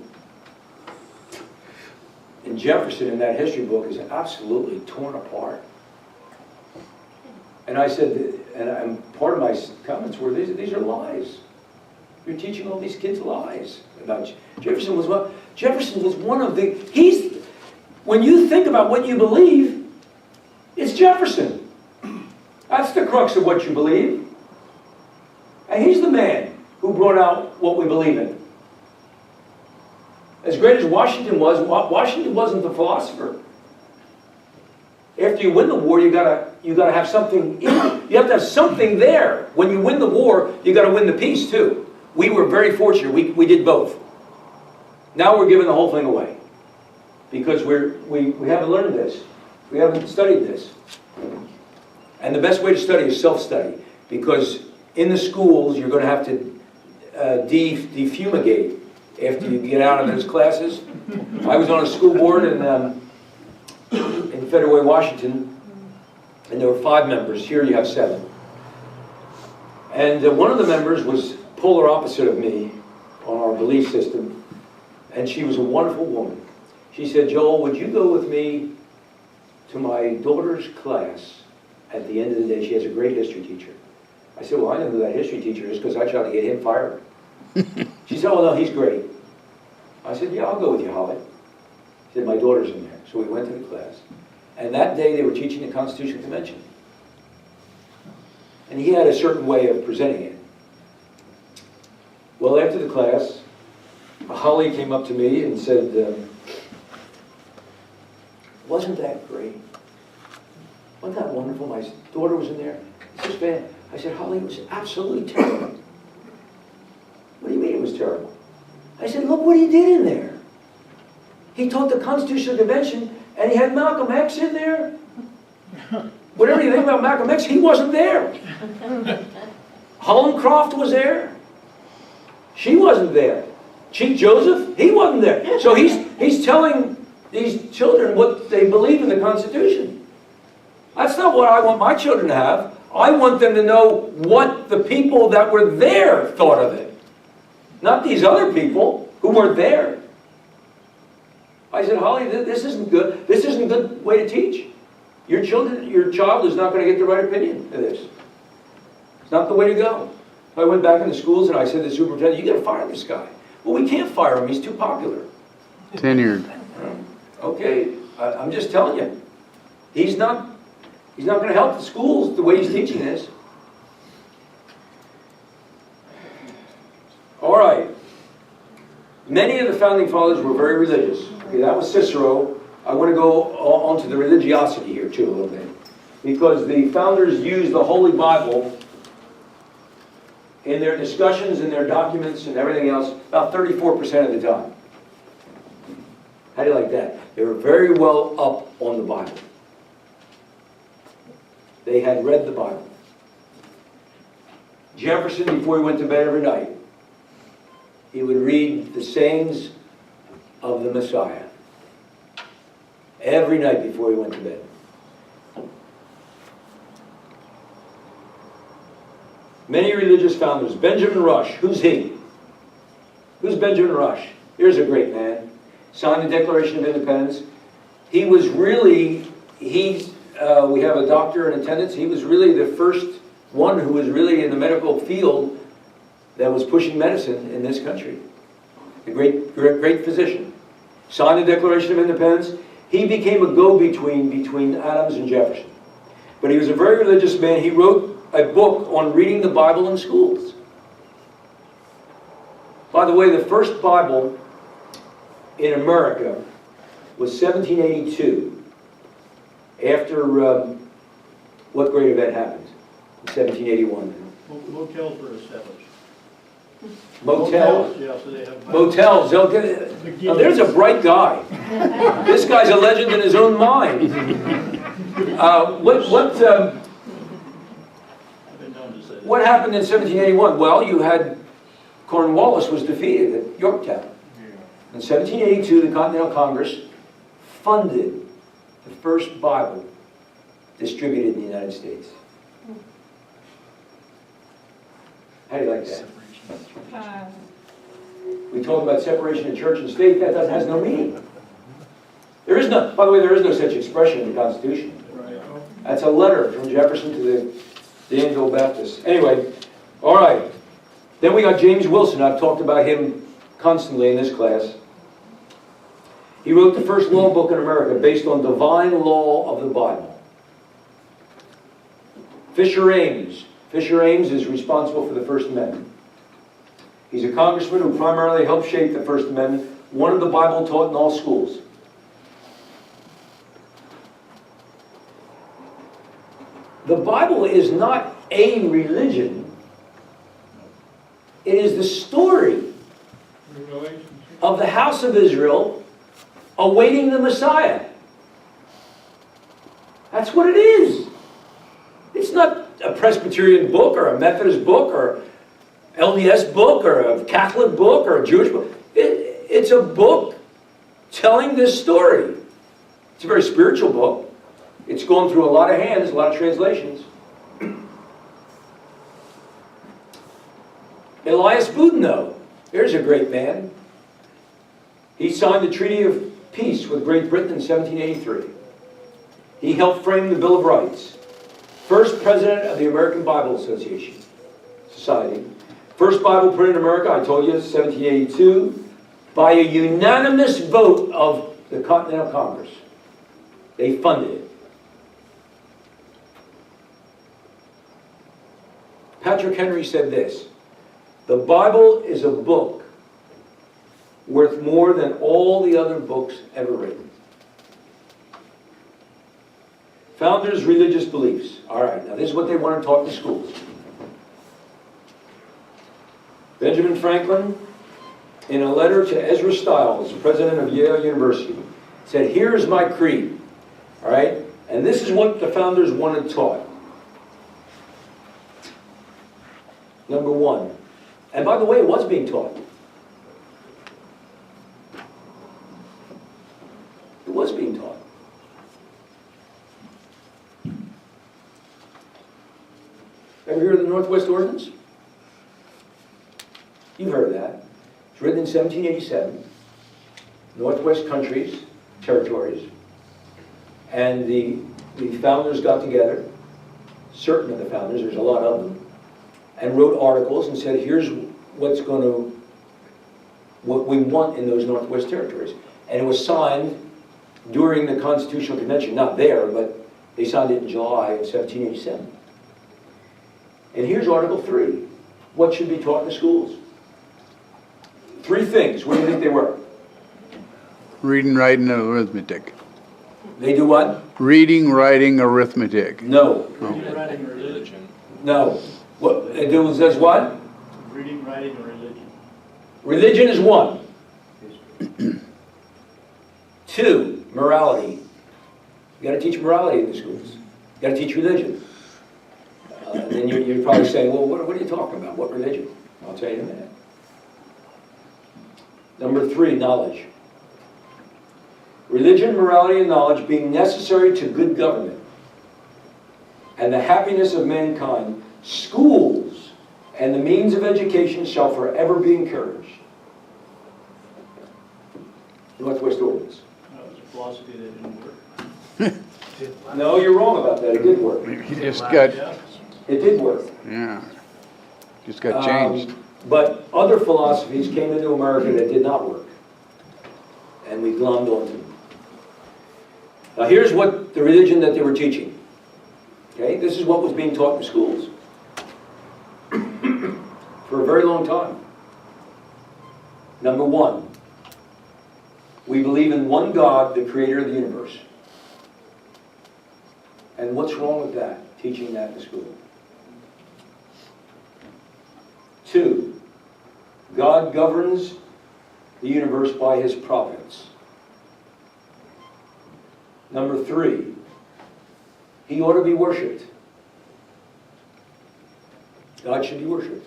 And Jefferson in that history book is absolutely torn apart. And I said, and part of my comments were, these are lies. You're teaching all these kids lies about Jefferson was one of the, when you think about what you believe, it's Jefferson. That's the crux of what you believe. And he's the man who brought out what we believe in. As great as Washington was, Washington wasn't the philosopher. After after you win the war, you gotta have something. You have to have something there. When you win the war, you gotta win the peace too. We were very fortunate. We did both. Now we're giving the whole thing away because we haven't learned this. We haven't studied this. And the best way to study is self-study, because in the schools you're going to have to defumigate after you get out of those classes. I was on a school board in Federal Way, Washington, and there were 5 members. Here you have 7. And one of the members was polar opposite of me on our belief system, and she was a wonderful woman. She said, "Joel, would you go with me to my daughter's class at the end of the day? She has a great history teacher." I said, "Well, I know who that history teacher is because I tried to get him fired." She said, "Oh, no, he's great." I said, "Yeah, I'll go with you, Holly." She said, "My daughter's in there." So we went to the class. And that day they were teaching the Constitutional Convention. And he had a certain way of presenting it. Well, after the class, Holly came up to me and said, "Wasn't that great? Wasn't that wonderful? My daughter was in there. It's just bad." I said, "Holly, it was absolutely terrible." "What do you mean it was terrible?" I said, "Look what he did in there. He taught the Constitutional Convention, and he had Malcolm X in there. Whatever you think about Malcolm X, he wasn't there. Hollencroft was there. She wasn't there. Chief Joseph, he wasn't there." So he's telling these children what they believe in the Constitution. That's not what I want my children to have. I want them to know what the people that were there thought of it. Not these other people who weren't there. I said, "Holly, this isn't good. This isn't a good way to teach. Your child is not going to get the right opinion of this. It's not the way to go." I went back into schools and I said to the superintendent, "You got to fire this guy." "Well, we can't fire him. He's too popular." Tenured. Okay, I'm just telling you. He's not going to help the schools the way he's teaching this. All right. Many of the founding fathers were very religious. Okay, that was Cicero. I want to go on to the religiosity here too a little bit, because the founders used the Holy Bible in their discussions and their documents and everything else about 34% of the time. How do you like that? They were very well up on the Bible. They had read the Bible. Jefferson, before he went to bed every night, he would read the sayings of the Messiah every night before he went to bed. Many religious founders. Benjamin Rush, who's he? Who's Benjamin Rush? Here's a great man. Signed the Declaration of Independence. He was really, we have a doctor in attendance. He was really the first one who was really in the medical field that was pushing medicine in this country. A great physician. Signed the Declaration of Independence. He became a go-between between Adams and Jefferson. But he was a very religious man. He wrote a book on reading the Bible in schools. By the way, the first Bible in America was 1782, after what great event happened in 1781? Motels were established. Motels? Yeah, so they have. Motels. Now, there's a bright guy. This guy's a legend in his own mind. What happened in 1781? Well, you had Cornwallis was defeated at Yorktown. In 1782, the Continental Congress funded the first Bible distributed in the United States. How do you like that? We talk about separation of church and state. That has no meaning. There is no, by the way, there is no such expression in the Constitution. That's a letter from Jefferson to the Anglo Baptists. Anyway, all right. Then we got James Wilson. I've talked about him constantly in this class. He wrote the first law book in America based on divine law of the Bible. Fisher Ames. Fisher Ames is responsible for the First Amendment. He's a congressman who primarily helped shape the First Amendment. One of the Bible taught in all schools. The Bible is not a religion. It is the story of the house of Israel awaiting the Messiah. That's what it is. It's not a Presbyterian book or a Methodist book or LDS book or a Catholic book or a Jewish book. It's a book telling this story. It's a very spiritual book. It's gone through a lot of hands, a lot of translations. Elias Boudinot, here's a great man. He signed the Treaty of Peace with Great Britain in 1783. He helped frame the Bill of Rights. First president of the American Bible Association Society. First Bible printed in America, I told you, 1782, by a unanimous vote of the Continental Congress. They funded it. Patrick Henry said this: the Bible is a book worth more than all the other books ever written. Founders' religious beliefs. All right, now this is what they want to taught in schools. Benjamin Franklin, in a letter to Ezra Stiles, president of Yale University, said, here's my creed. All right? And this is what the founders wanted taught. Number one. And by the way, it was being taught. It was being taught. Ever heard of the Northwest Ordinance? You've heard of that. It's written in 1787. Northwest countries, territories, and the founders got together, certain of the founders, there's a lot of them, and wrote articles and said, here's what we want in those Northwest territories. And it was signed during the Constitutional Convention, not there, but they signed it in July of 1787. And here's Article 3. What should be taught in the schools? 3 things. What do you think they were? Reading, writing, and arithmetic. They do what? Reading, writing, arithmetic. No. Reading, writing, or religion. No. What it says what? Reading, writing, or religion. Religion is 1. 2, morality. You got to teach morality in the schools. You got to teach religion. And then you're probably saying, well, what are you talking about? What religion? I'll tell you in a minute. Number 3, knowledge. Religion, morality, and knowledge being necessary to good government and the happiness of mankind, schools and the means of education shall forever be encouraged. Northwest Ordinance. That was a philosophy that didn't work. No, you're wrong about that. It did work. It just got, It did work. yeah, just got changed. But other philosophies came into America that did not work. And we glommed onto them. Now here's what the religion that they were teaching. Okay, this is what was being taught in schools for a very long time. Number 1, we believe in one God, the creator of the universe. And what's wrong with that, teaching that in school? 2, God governs the universe by his providence. Number 3, he ought to be worshipped. God should be worshipped.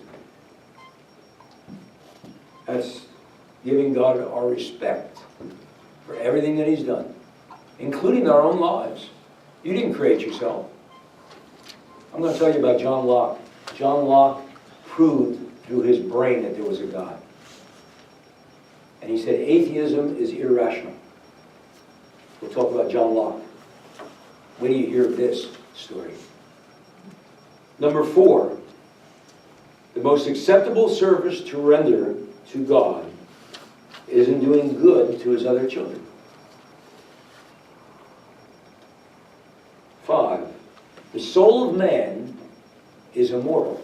That's giving God our respect for everything that he's done, including our own lives. You didn't create yourself. I'm going to tell you about John Locke. John Locke proved through his brain that there was a God. And he said atheism is irrational. We'll talk about John Locke. When do you hear this story? Number 4, the most acceptable service to render to God is in doing good to his other children. 5, the soul of man is immortal.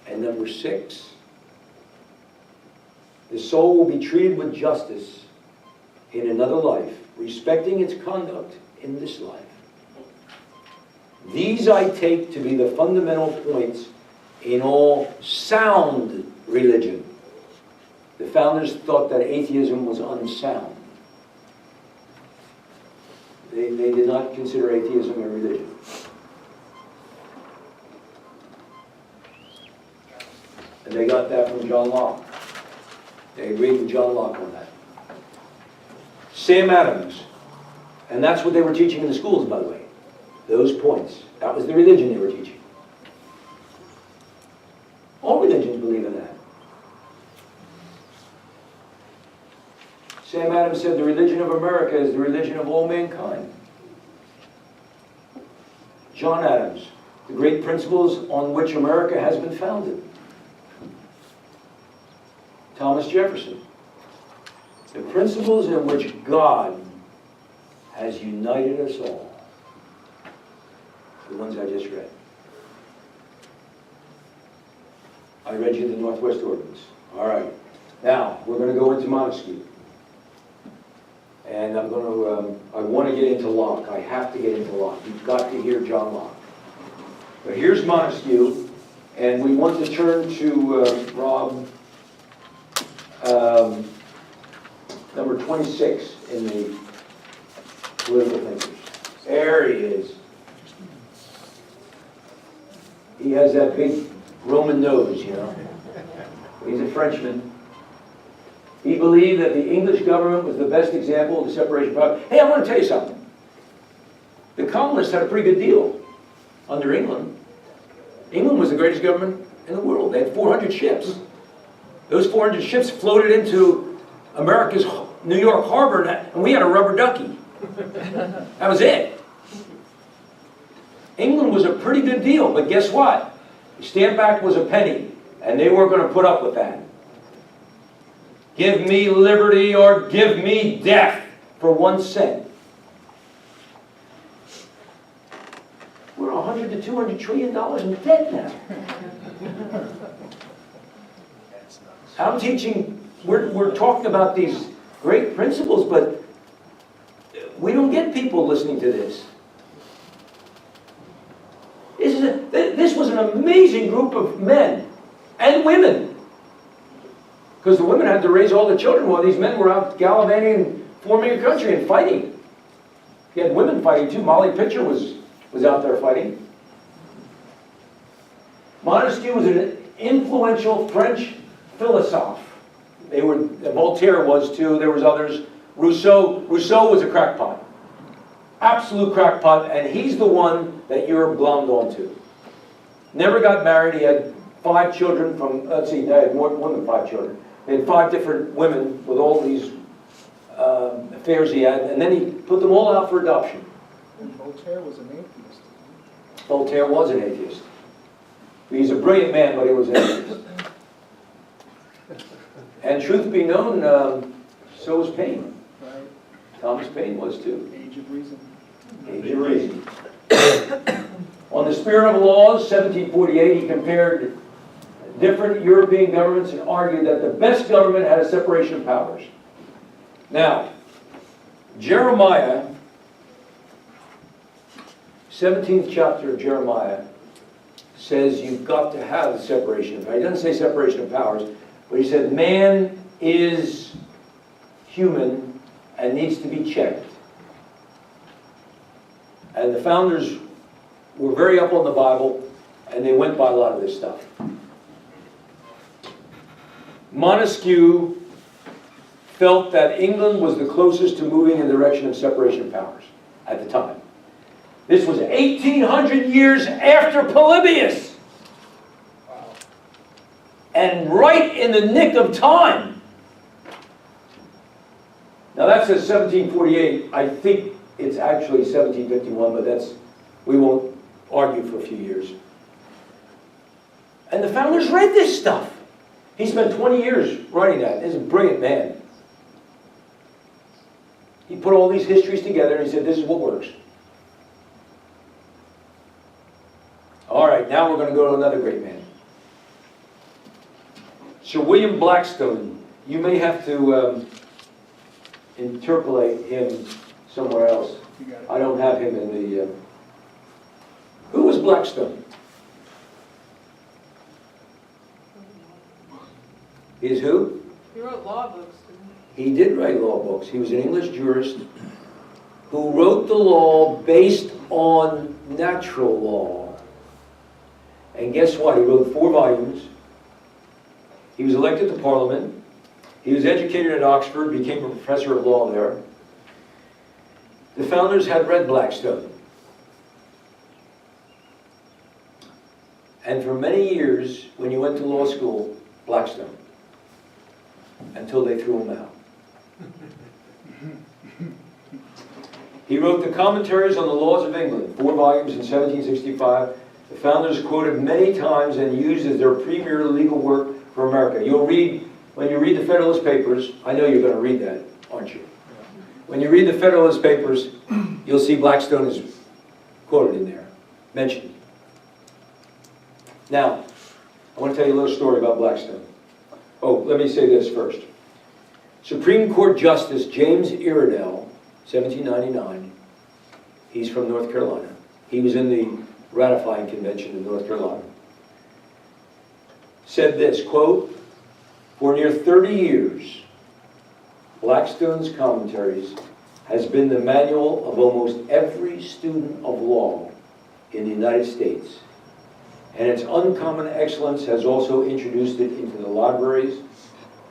And number 6, the soul will be treated with justice in another life, respecting its conduct in this life. These I take to be the fundamental points in all sound religion. The founders thought that atheism was unsound. They did not consider atheism a religion. And they got that from John Locke. They agreed with John Locke on that. Sam Adams, and that's what they were teaching in the schools, by the way. Those points. That was the religion they were teaching. All religions believe in that. Sam Adams said the religion of America is the religion of all mankind. John Adams, the great principles on which America has been founded. Thomas Jefferson, the principles in which God has united us all. The ones I just read. I read you the Northwest Ordinance. All right. Now, we're going to go into Montesquieu. And I want to get into Locke. I have to get into Locke. You've got to hear John Locke. But here's Montesquieu, and we want to turn to Rob, number 26 in the Political Thinkers. There he is. He has that big Roman nose, you know. He's a Frenchman. He believed that the English government was the best example of the separation of powers. Hey, I want to tell you something. The colonists had a pretty good deal under England. England was the greatest government in the world. They had 400 ships. Those 400 ships floated into America's New York harbor, and we had a rubber ducky. That was it. England was a pretty good deal, but guess what? The Stamp Act was a penny, and they weren't going to put up with that. Give me liberty or give me death for 1 cent. We're $100 to $200 trillion in debt now. I'm teaching, we're talking about these great principles, but we don't get people listening to this. This was an amazing group of men and women. Because the women had to raise all the children while these men were out gallivanting and forming a country and fighting. You had women fighting too. Molly Pitcher was out there fighting. Montesquieu was an influential French philosopher. Voltaire was too. There was others. Rousseau was a crackpot. Absolute crackpot, and he's the one that Europe glommed onto. Never got married. He had 5 children from, they had more than 5 children. They had 5 different women with all these affairs he had, and then he put them all out for adoption. And Voltaire was an atheist. Voltaire was an atheist. He's a brilliant man, but he was an atheist. And truth be known, so was Paine. Right. Thomas Paine was too. Age of Reason. Age of Reason. On the Spirit of Laws, 1748, he compared different European governments and argued that the best government had a separation of powers. Now, Jeremiah, 17th chapter of Jeremiah, says you've got to have the separation of powers. He doesn't say separation of powers, but he said man is human and needs to be checked. And the founders were very up on the Bible, and they went by a lot of this stuff. Montesquieu felt that England was the closest to moving in the direction of separation of powers at the time. This was 1,800 years after Polybius. Wow. And right in the nick of time. Now that says 1748. I think it's actually 1751, but we won't argue for a few years. And the founders read this stuff. He spent 20 years writing that. He's a brilliant man. He put all these histories together and he said, this is what works. All right, now we're going to go to another great man. Sir William Blackstone. You may have to interpolate him somewhere else. I don't have him in the... Blackstone? He is who? He wrote law books, didn't He did write law books. He was an English jurist who wrote the law based on natural law. And guess what? He wrote 4 volumes. He was elected to Parliament. He was educated at Oxford, became a professor of law there. The founders had read Blackstone. And for many years, when you went to law school, Blackstone. Until they threw him out. He wrote the Commentaries on the Laws of England, 4 volumes in 1765. The founders quoted many times and used as their premier legal work for America. You'll read, when you read the Federalist Papers, I know you're going to read that, aren't you? When you read the Federalist Papers, you'll see Blackstone is quoted in there, mentioned. Now, I want to tell you a little story about Blackstone. Oh, let me say this first. Supreme Court Justice James Iredell, 1799, he's from North Carolina. He was in the ratifying convention in North Carolina. Said this, quote, "For near 30 years, Blackstone's Commentaries has been the manual of almost every student of law in the United States, and its uncommon excellence has also introduced it into the libraries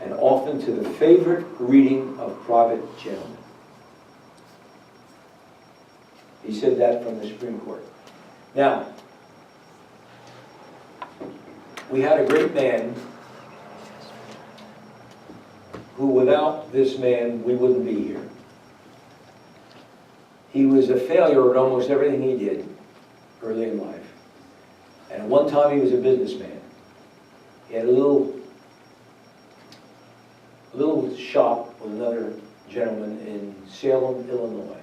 and often to the favorite reading of private gentlemen." He said that from the Supreme Court. Now, we had a great man who, without this man, we wouldn't be here. He was a failure at almost everything he did early in life. And at one time he was a businessman. He had a little shop with another gentleman in Salem, Illinois.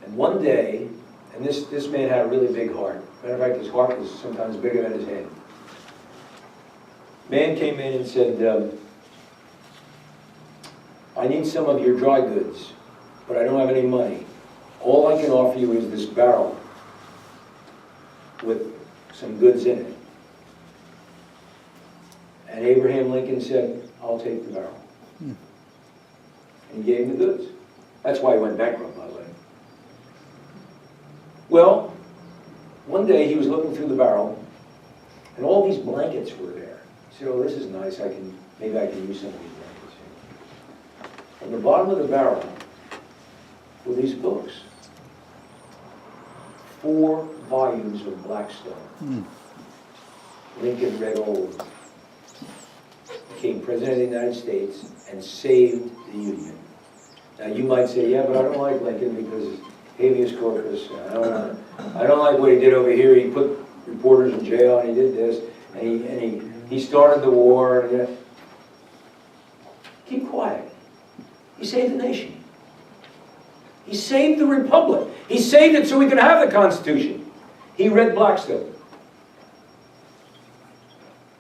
And one day, and this man had a really big heart. Matter of fact, his heart was sometimes bigger than his head. Man came in and said, "I need some of your dry goods, but I don't have any money. All I can offer you is this barrel with some goods in it." And Abraham Lincoln said, "I'll take the barrel." And he gave him the goods. That's why he went bankrupt, by the way. Well, one day he was looking through the barrel, and all these blankets were there. He said, "Oh, this is nice. Maybe I can use some of these blankets." On the bottom of the barrel were these books. 4 volumes of Blackstone. Lincoln read all of them. Became President of the United States and saved the Union. Now you might say, "Yeah, but I don't like Lincoln because habeas corpus. I don't like what he did over here. He put reporters in jail and he did this and he started the war." And, keep quiet. He saved the nation. He saved the republic. He saved it so we could have the Constitution. He read Blackstone.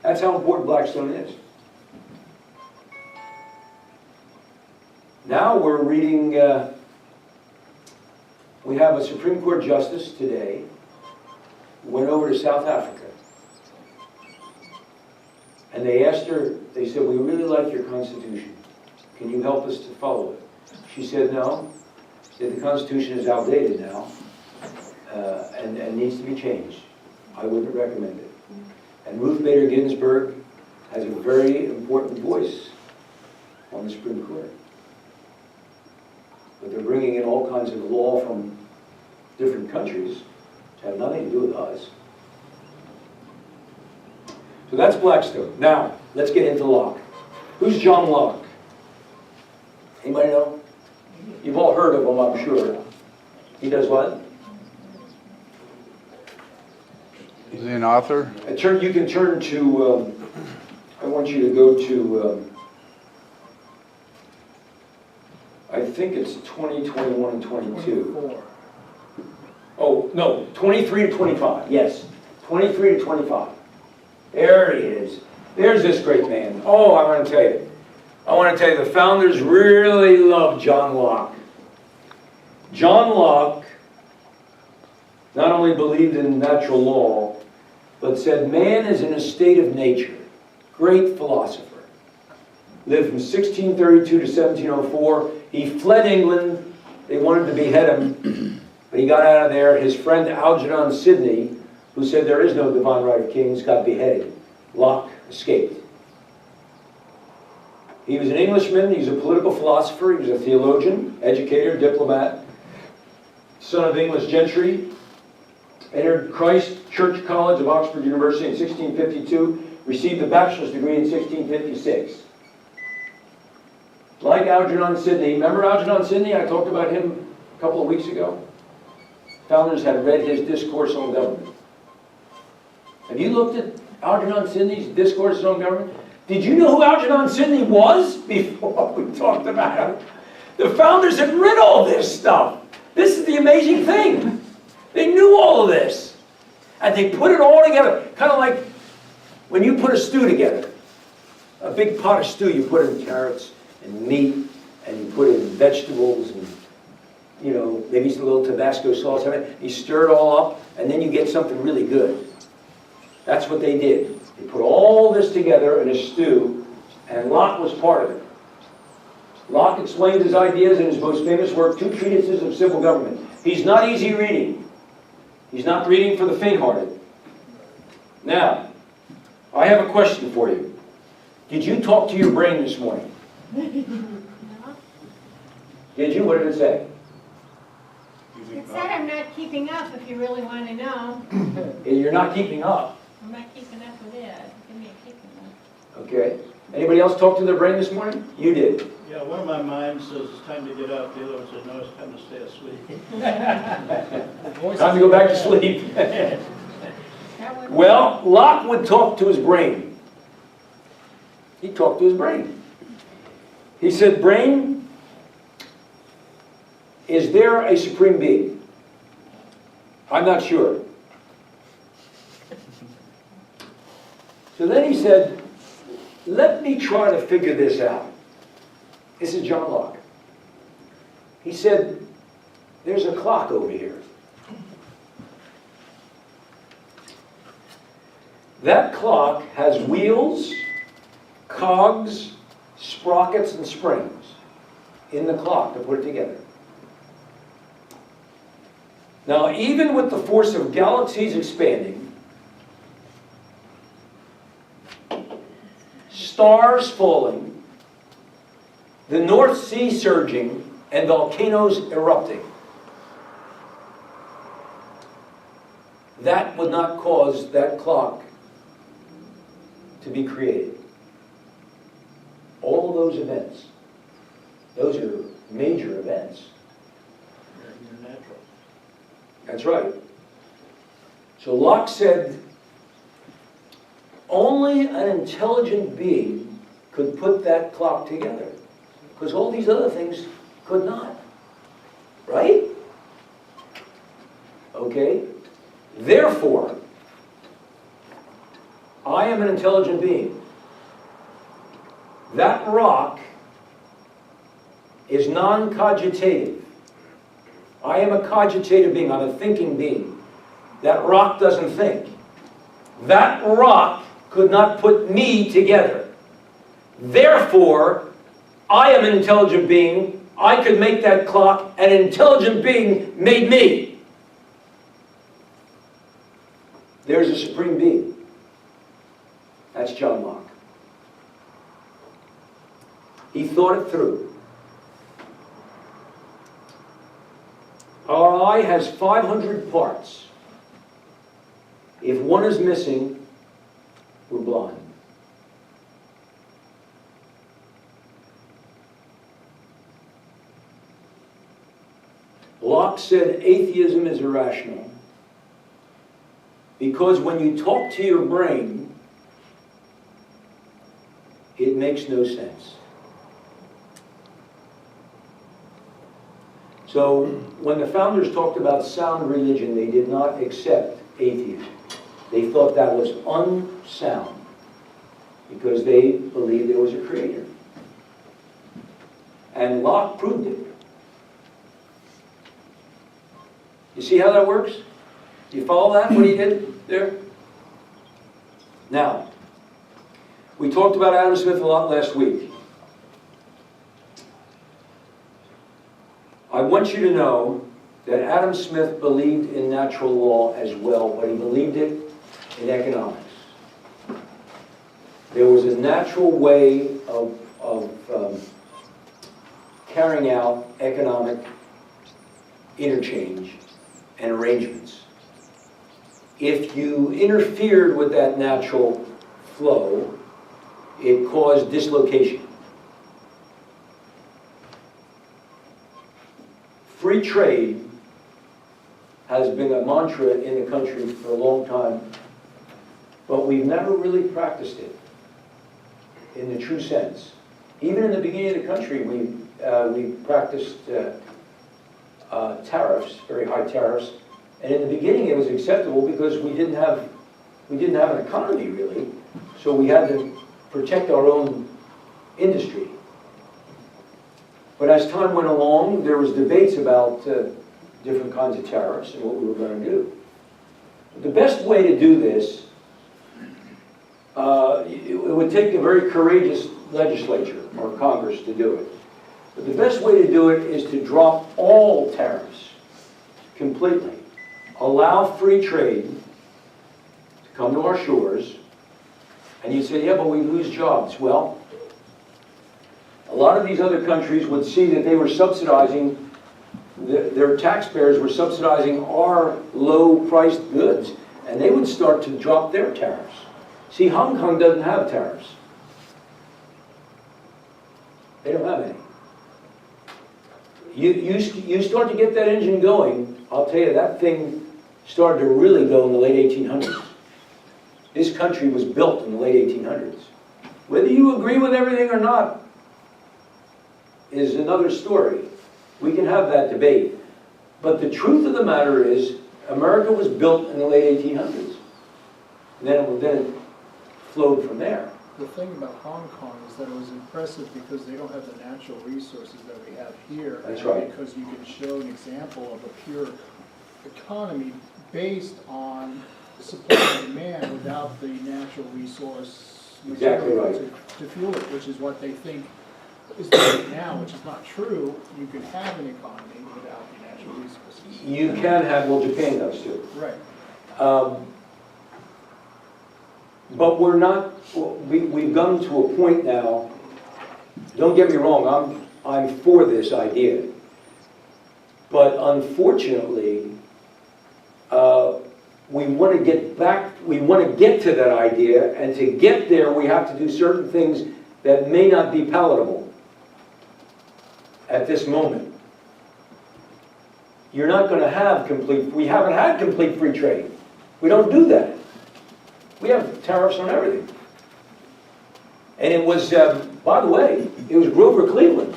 That's how important Blackstone is. Now we're reading, we have a Supreme Court Justice today, went over to South Africa. And they asked her, they said, "We really like your Constitution. Can you help us to follow it?" She said, "No. Said, the Constitution is outdated now and needs to be changed. I wouldn't recommend it." And Ruth Bader Ginsburg has a very important voice on the Supreme Court. But they're bringing in all kinds of law from different countries which have nothing to do with us. So that's Blackstone. Now, let's get into Locke. Who's John Locke? Anybody know? You've all heard of him, I'm sure. He does what? Is he an author? You can turn to, I want you to go to, I think it's 20, 21, and 22. 24. Oh, no, 23 to 25, yes. 23 to 25. There he is. There's this great man. Oh, I want to tell you, the founders really loved John Locke. John Locke not only believed in natural law, but said man is in a state of nature. Great philosopher. Lived from 1632 to 1704. He fled England. They wanted to behead him, but he got out of there. His friend Algernon Sidney, who said there is no divine right of kings, got beheaded. Locke escaped. He was an Englishman. He was a political philosopher. He was a theologian, educator, diplomat, son of English gentry. Entered Christ Church College of Oxford University in 1652. Received a bachelor's degree in 1656. Like Algernon Sidney. Remember Algernon Sidney? I talked about him a couple of weeks ago. Founders had read his discourse on government. Have you looked at Algernon Sidney's discourse on government? Did you know who Algernon Sidney was before we talked about him? The founders had read all this stuff. This is the amazing thing. They knew all of this. And they put it all together. Kind of like when you put a stew together. A big pot of stew, you put in carrots and meat, and you put in vegetables and, you know, maybe a little Tabasco sauce. You stir it all up, and then you get something really good. That's what they did. They put all this together in a stew, and Locke was part of it. Locke explained his ideas in his most famous work, Two Treatises of Civil Government. He's not easy reading. He's not reading for the faint-hearted. Now, I have a question for you. Did you talk to your brain this morning? Did you? What did it say? It said I'm not keeping up, if you really want to know. You're not keeping up. I'm not keeping up with it. Give me a keeping up. Okay. Anybody else talk to their brain this morning? You did. Yeah, one of my minds says it's time to get up, the other one says no, it's time to stay asleep. Time to go back to sleep. Well, Locke would talk to his brain. He talked to his brain. He said, brain, is there a supreme being? I'm not sure. So then he said, let me try to figure this out. This is John Locke. He said, there's a clock over here. That clock has wheels, cogs, sprockets, and springs in the clock to put it together. Now, even with the force of galaxies expanding, stars falling, the North Sea surging, and volcanoes erupting, that would not cause that clock to be created. All of those events, those are major events. They're natural. That's right. So Locke said, only an intelligent being could put that clock together, because all these other things could not. Right? Okay? Therefore, I am an intelligent being. That rock is non-cogitative. I am a cogitative being. I'm a thinking being. That rock doesn't think. That rock could not put me together. Therefore, I am an intelligent being. I could make that clock. An intelligent being made me. There's a supreme being. That's John Locke. He thought it through. Our eye has 500 parts. If one is missing, we're blind. Locke said atheism is irrational because when you talk to your brain, it makes no sense. So when the founders talked about sound religion, they did not accept atheism. They thought that was unsound because they believed there was a creator. And Locke proved it. You see how that works? Do you follow that, what he did there? Now, we talked about Adam Smith a lot last week. I want you to know that Adam Smith believed in natural law as well, but he believed it in economics. There was a natural way of carrying out economic interchange and arrangements. If you interfered with that natural flow, it caused dislocation. Free trade has been a mantra in the country for a long time, but we've never really practiced it in the true sense. Even in the beginning of the country, we practiced tariffs, very high tariffs, and in the beginning it was acceptable because we didn't have an economy really, so we had to protect our own industry. But as time went along, there was debates about different kinds of tariffs and what we were going to do. The best way to do this, it would take a very courageous legislature or Congress to do it. But the best way to do it is to drop all tariffs completely. Allow free trade to come to our shores. And you say, yeah, but we lose jobs. Well, a lot of these other countries would see that they were subsidizing, their taxpayers were subsidizing our low-priced goods, and they would start to drop their tariffs. See, Hong Kong doesn't have tariffs. They don't have any. You start to get that engine going, I'll tell you, that thing started to really go in the late 1800s. This country was built in the late 1800s. Whether you agree with everything or not is another story. We can have that debate. But the truth of the matter is, America was built in the late 1800s. And then it flowed from there. The thing about Hong Kong is that it was impressive because they don't have the natural resources that we have here. That's right. Because you can show an example of a pure economy based on supply and demand without the natural resource Exactly right. to fuel it, which is what they think is doing now, which is not true. You can have an economy without the natural resources. You can have, well, Japan does too. Right. But we're not, we've gone to a point now, don't get me wrong, I'm for this idea. But unfortunately, we want to get back, we want to get to that idea, and to get there we have to do certain things that may not be palatable at this moment. You're not going to have we haven't had complete free trade. We don't do that. We have tariffs on everything. And it was, by the way, it was Grover Cleveland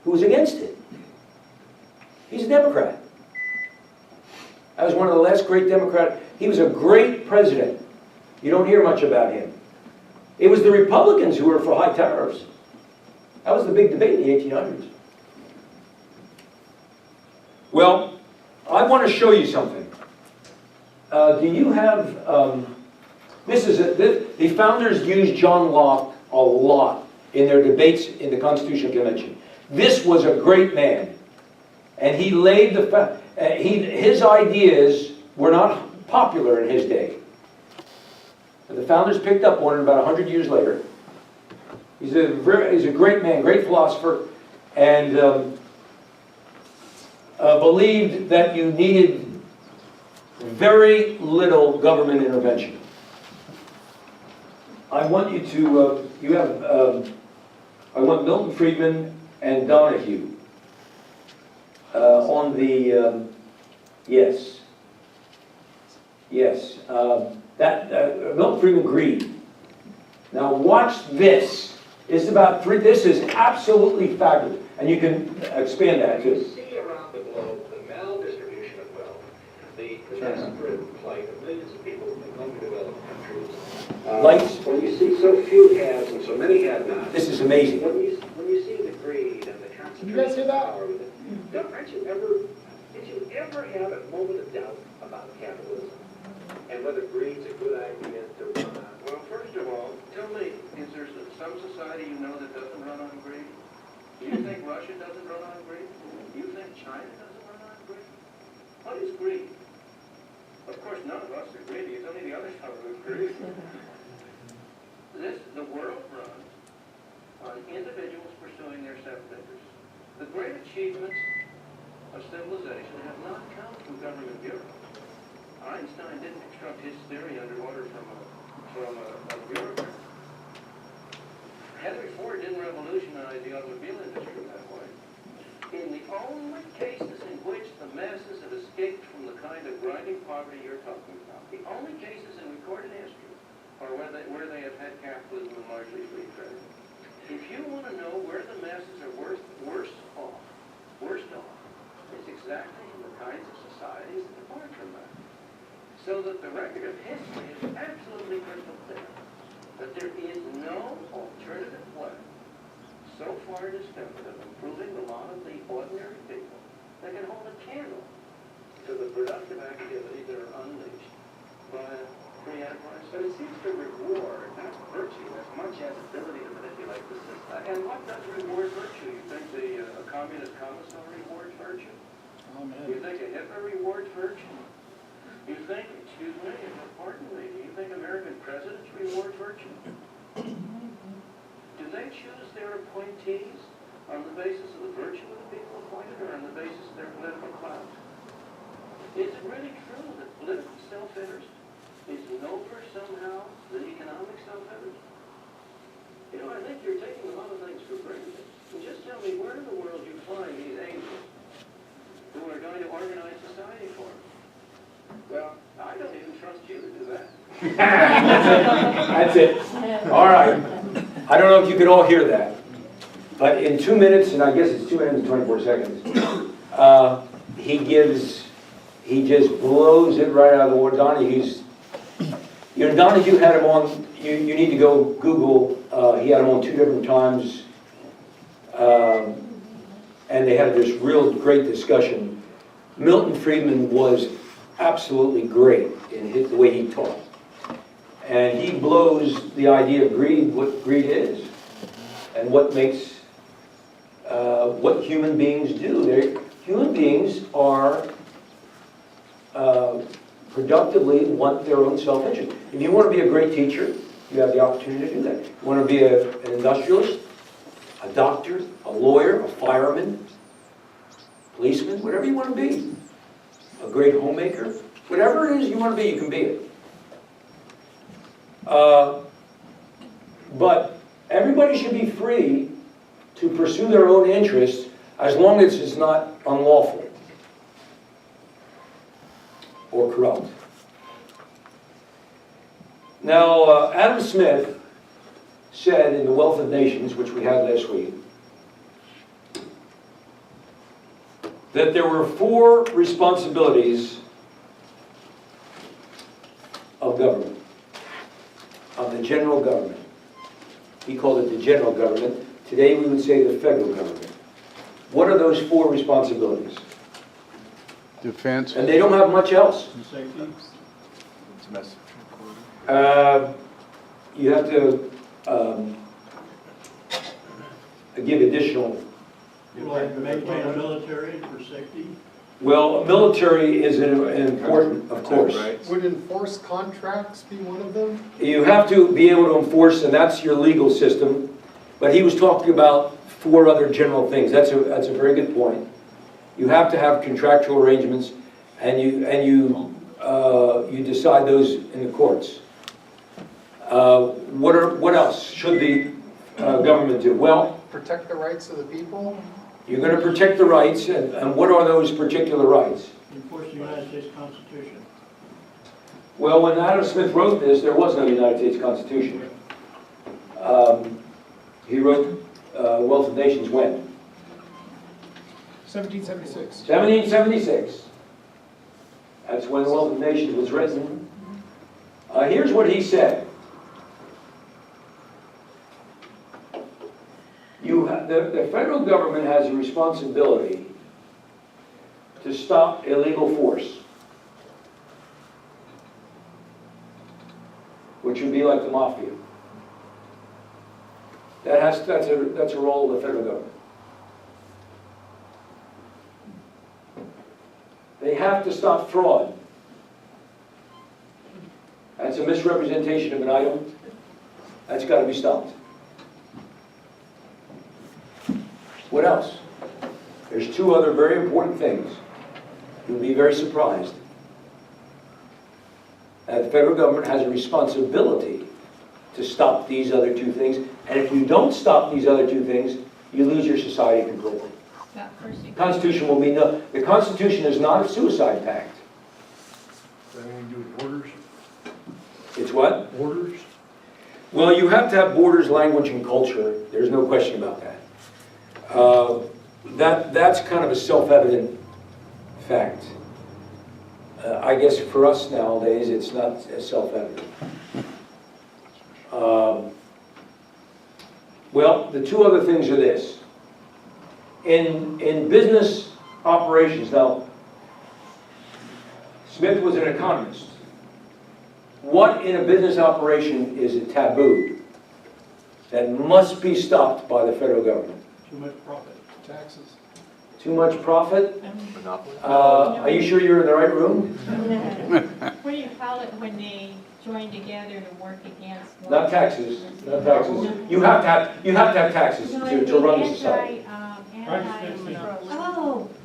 who was against it. He's a Democrat. That was one of the last great Democrats. He was a great president. You don't hear much about him. It was the Republicans who were for high tariffs. That was the big debate in the 1800s. Well, I want to show you something. Do you have, the founders used John Locke a lot in their debates in the Constitutional Convention. This was a great man. And he laid his ideas were not popular in his day. And the founders picked up on it about 100 years later. He's a great man, great philosopher, and believed that you needed very little government intervention. I want you to, I want Milton Friedman and Donahue on the, yes, Milton Friedman agreed. Now watch this. This is absolutely fabulous. And you can expand that too. See around the globe the maldistribution of wealth, the desperate plight of millions of people in underdeveloped countries. When you see so few haves and so many have-nots. This is amazing. When you see the greed and the concentration you guys hear that? of power, aren't you ever Did you ever have a moment of doubt about capitalism and whether greed's a good idea to run on? Well, first of all, tell me, is there some society you know that doesn't run on greed? Do you think Russia doesn't run on greed? Do you think China doesn't run on greed? What is greed? Of course, none of us are greedy. It's only the other fellow who's greedy. The world runs on individuals pursuing their self-interest. The great achievements of civilization have not come from government bureaucrats. Einstein didn't construct his theory under order from a bureaucrat. Henry Ford didn't revolutionize the automobile industry that way. In the only cases in which the masses have escaped from the kind of grinding poverty you're talking about, the only cases in recorded history are where they have had capitalism and largely free trade. If you want to know where the masses are worse off, it's exactly in the kinds of societies that depart from that. So that the record of history is absolutely crystal clear that there is no alternative way so far discovered of improving the lot of the ordinary people that can hold a candle to the productive activities that are unleashed by free enterprise. But it seems to reward not virtue as much as ability to manipulate the system. And what does reward virtue? You think a communist commissar rewards virtue? You think a Hitler rewards virtue? You think, excuse me, pardon me, do you think American presidents reward virtue? Do they choose their appointees on the basis of the virtue of the people appointed or on the basis of their political clout? Is it really true that political self-interest is nobler somehow than economic self-interest? You know, I think you're taking a lot of things for granted. And just tell me, where in the world you find these angels who are going to organize society for us? Well, I don't even trust you to do that. That's it. All right. I don't know if you could all hear that, but in 2 minutes, and I guess it's 2 minutes and 24 seconds, he just blows it right out of the water. Donahue had him on, you need to go Google, he had him on 2 different times, and they had this real great discussion. Milton Friedman was absolutely great in the way he taught. And he blows the idea of greed, what greed is, and what makes, what human beings do. Human beings are productively want their own self-interest. If you want to be a great teacher, you have the opportunity to do that. You want to be an industrialist, a doctor, a lawyer, a fireman, policeman, whatever you want to be. A great homemaker, whatever it is you want to be, you can be it. But everybody should be free to pursue their own interests as long as it's not unlawful or corrupt. Now, Adam Smith said in The Wealth of Nations, which we had last week, that there were 4 responsibilities of government, of the general government. He called it the general government. Today we would say the federal government. What are those 4 responsibilities? Defense. And they don't have much else. Safety. You have to give additional. Like maintain a military for safety. Well, military is an important, of course. Would enforced contracts be one of them? You have to be able to enforce, and that's your legal system. But he was talking about 4 other general things. That's a very good point. You have to have contractual arrangements, and you decide those in the courts. What else should the government do? Well, Protect the rights of the people? you're going to protect the rights, and what are those particular rights? Enforce the United States Constitution. Well, when Adam Smith wrote this, there was no United States Constitution. He wrote Wealth of Nations when? 1776. 1776. That's when the Wealth of Nations was written. Here's what he said. The federal government has a responsibility to to stop illegal force, which would be like the mafia. That's a role of the federal government. They have to stop fraud. That's a misrepresentation of an item. That's got to be stopped. What else? There's two other very important things. You'll be very surprised. The federal government has a responsibility to stop these other two things. And if you don't stop these other two things, you lose your society completely. The Constitution will be no. The Constitution is not a suicide pact. Does that have anything to do with borders? It's what? Borders? Well, you have to have borders, language, and culture. There's no question about that. That's kind of a self-evident fact. I guess for us nowadays, it's not as self-evident. Well, the two other things are this. In business operations, now, Smith was an economist. What in a business operation is a taboo that must be stopped by the federal government? Too much profit. Taxes. Too much profit? Monopoly. Are you sure you're in the right room? What do you call it when they join together to work against? Not taxes. Not taxes. You have to have taxes to run the society. Oh.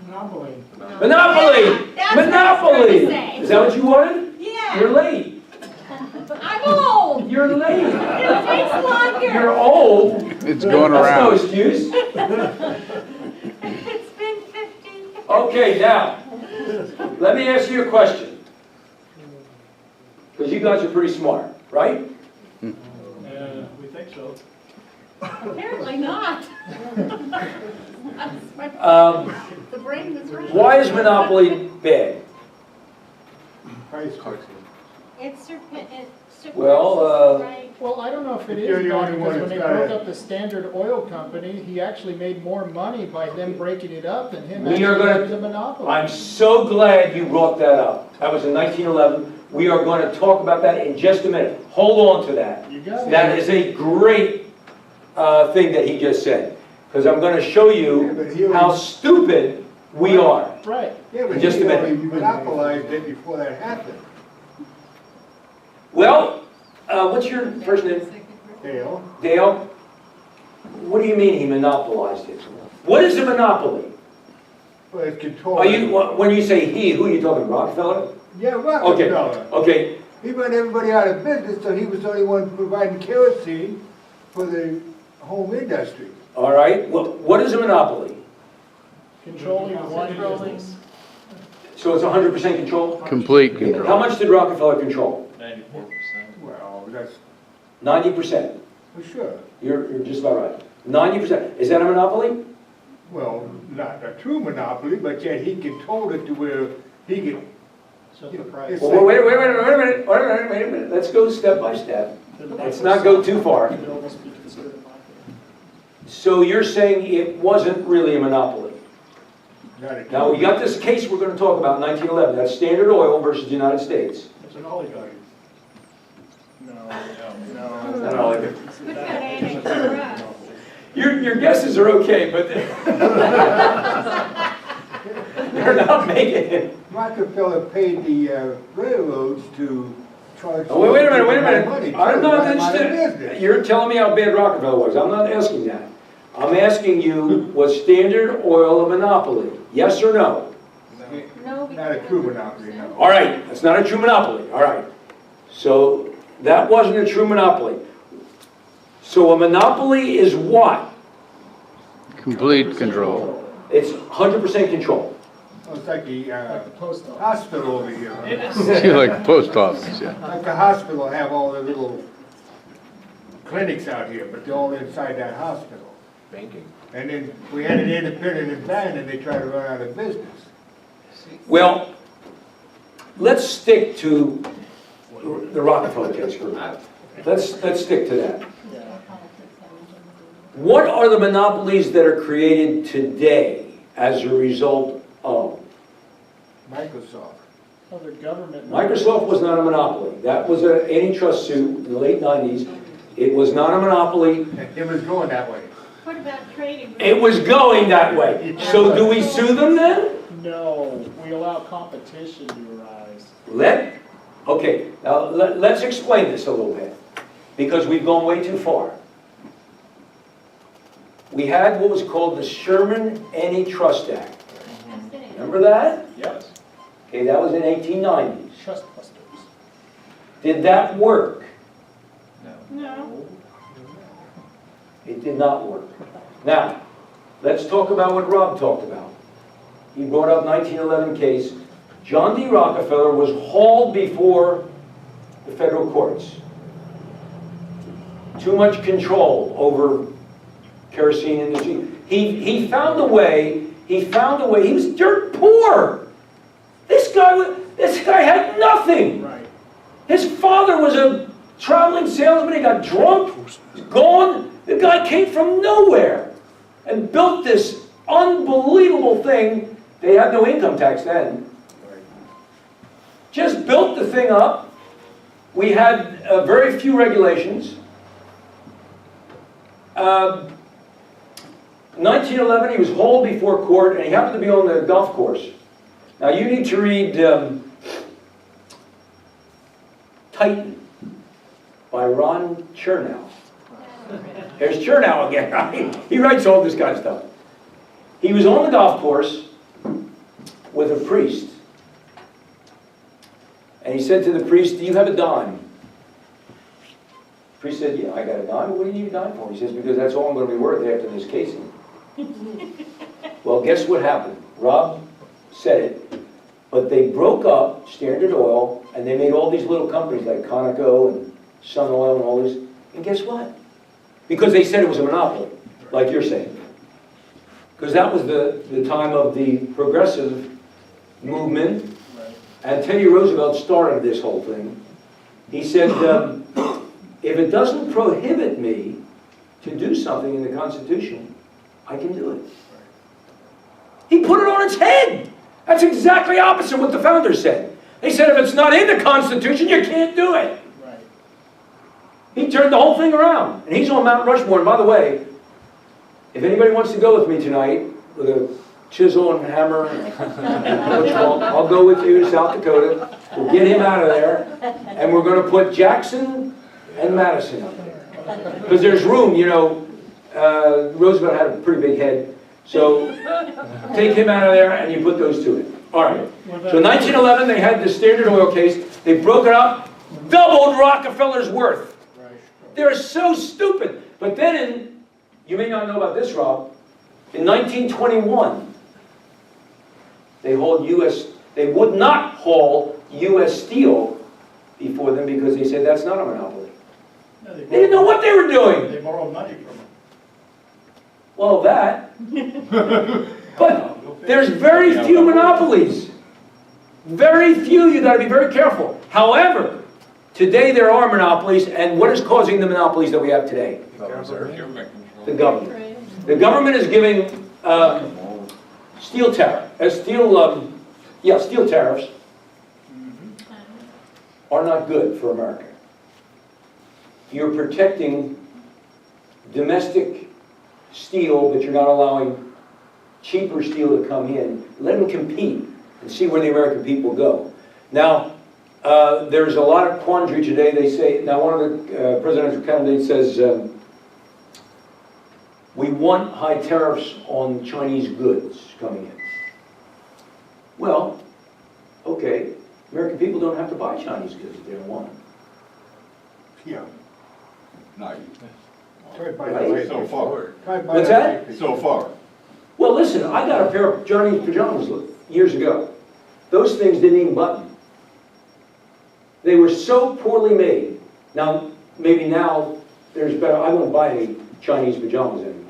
Monopoly. Monopoly! That's what I was Monopoly! gonna say. Is that what you wanted? Yeah. You're late. I'm old. You're late. It takes longer. You're old. It's going That's no around. excuse. It's been 50 years. Okay, now, let me ask you a question. Because you guys are pretty smart, right? We think so. Apparently not. The brain is right. Why is monopoly bad? Price fixing. It's Well, right. Well, I don't know if it You're is the bad, only because one when they that's got broke it. up the Standard Oil Company, he actually made more money by them breaking it up than him We actually are gonna- having the monopoly. I'm so glad you brought that up. That was in 1911. We are going to talk about that in just a minute. Hold on to that. You got it. That is a great thing that he just said. Because I'm going to show you how stupid we are. Right. Yeah, but Just he a minute. already monopolized it before that happened. Well, what's your first name? Dale? Dale? What do you mean he monopolized it? What is a monopoly? Well, it's control. Are you, when you say he, who are you talking about? Rockefeller? Yeah, Okay, Rockefeller. okay. He run everybody out of business, so he was the only one providing kerosene for the home industry. All right. What is a monopoly? Controlling one business. So it's 100% control? Complete control. How much did Rockefeller control? 94%. Well, that's 90%. for sure. You're just about right. 90%. Is that a monopoly? Well, not a true monopoly, but yet he controlled it to where he could. Set the price. It's Well, wait a minute. Let's go step by step. Let's not go too far. So you're saying it wasn't really a monopoly? Not a Now, we got this case we're going to talk about in 1911. That's Standard Oil versus the United States. It's an oligarchy. Put that annex for us. Your guesses are okay, but they're not making it. Rockefeller paid the railroads to charge. Oh, wait a minute. money, I'm too, not run 'em out of interested. business. You're telling me how bad Rockefeller was. I'm not asking that. I'm asking you, was Standard Oil a monopoly? Yes or no? No, Not a true monopoly, no. All right, that's not a true monopoly. All right. So that wasn't a true monopoly. So a monopoly is what? Complete control. It's 100% control. Well, it's like the Like the post office. hospital over here. It is. Like post office, yeah. Like the hospital have all the little clinics out here, but they're all inside that hospital. Banking. And then we had an independent in town and they tried to run out of business. Well, let's stick to the Rockefeller case group. Let's stick to that. What are the monopolies that are created today as a result of Microsoft. Other government. Microsoft was not a monopoly. That was an antitrust suit in the late 90s. It was not a monopoly. It was going that way. What about trading? It was going that way. So do we sue them then? No, we allow competition to arise. Okay, now let's explain this a little bit, because we've gone way too far. We had what was called the Sherman Antitrust Act. Remember that? Yes. Okay, that was in 1890s. Trustbusters. Did that work? No. It did not work. Now, let's talk about what Rob talked about. He brought up 1911 case. John D. Rockefeller was hauled before the federal courts. Too much control over kerosene industry. He found a way. He was dirt poor. This guy had nothing. Right. His father was a traveling salesman. He got drunk, he's gone. The guy came from nowhere and built this unbelievable thing. They had no income tax then. Just built the thing up. We had very few regulations. 1911, he was hauled before court, and he happened to be on the golf course. Now you need to read Titan by Ron Chernow. There's Chernow again, right? He writes all this kind of stuff. He was on the golf course with a priest. And he said to the priest, "Do you have a dime?" The priest said, "Yeah, I got a dime." "What do you need a dime for?" He says, "Because that's all I'm going to be worth after this casing." Well, guess what happened? Rob said it. But they broke up Standard Oil, and they made all these little companies like Conoco and Sun Oil and all these. And guess what? Because they said it was a monopoly, like you're saying. Because that was the time of the progressive movement. And Teddy Roosevelt started this whole thing. He said, if it doesn't prohibit me to do something in the Constitution, I can do it. He put it on its head. That's exactly opposite what the founders said. They said if it's not in the Constitution, you can't do it. Right. He turned the whole thing around. And he's on Mount Rushmore. And by the way, if anybody wants to go with me tonight with a chisel and hammer, I'll go with you to South Dakota. We'll get him out of there. And we're going to put Jackson and Madison up there. Because there's room, you know. Roosevelt had a pretty big head. So take him out of there and you put those two in. All right. So in 1911, they had the Standard Oil case. They broke it up, doubled Rockefeller's worth. They're so stupid. But then, you may not know about this, Rob, in 1921, they would not haul U.S. Steel before them because they said that's not a monopoly. No, They didn't know what they were doing. They borrowed money from them. Well, that. But there's very few monopolies. Very few. You've got to be very careful. However, today there are monopolies, and what is causing the monopolies that we have today? The government. The government is giving steel tariffs are not good for America. You're protecting domestic steel, but you're not allowing cheaper steel to come in. Let them compete and see where the American people go. Now, there's a lot of quandary today. They say, now one of the presidential candidates says, we want high tariffs on Chinese goods coming in. Well, okay, American people don't have to buy Chinese goods if they don't want them. Yeah. No. Right? So far. What's that? So far. Well, listen, I got a pair of Chinese pajamas years ago. Those things didn't even button. They were so poorly made. Now, maybe now there's better. I won't buy any Chinese pajamas anymore.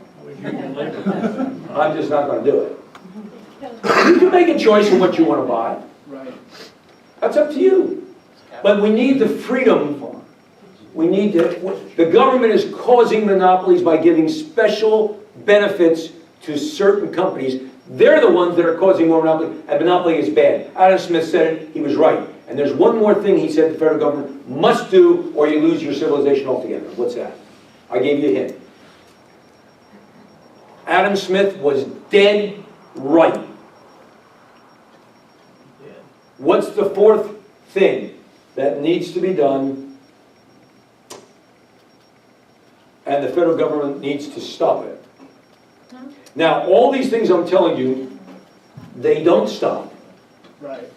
I'm just not going to do it. You can make a choice of what you want to buy. Right. That's up to you. But we need the freedom. We need to. The government is causing monopolies by giving special benefits to certain companies. They're the ones that are causing more monopoly, and monopoly is bad. Adam Smith said it, he was right. And there's one more thing he said the federal government must do, or you lose your civilization altogether. What's that? I gave you a hint. Adam Smith was dead right. What's the fourth thing that needs to be done, and the federal government needs to stop it? Now, all these things I'm telling you, they don't stop. Right.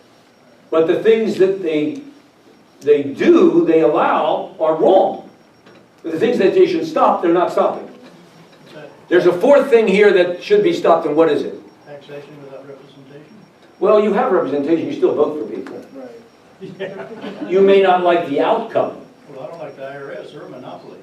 But the things that they do, they allow, are wrong. But the things that they should stop, they're not stopping. There's a fourth thing here that should be stopped, and what is it? Taxation without representation. Well, you have representation, you still vote for people. Right. You may not like the outcome. Well, I don't like the IRS, they're a monopoly.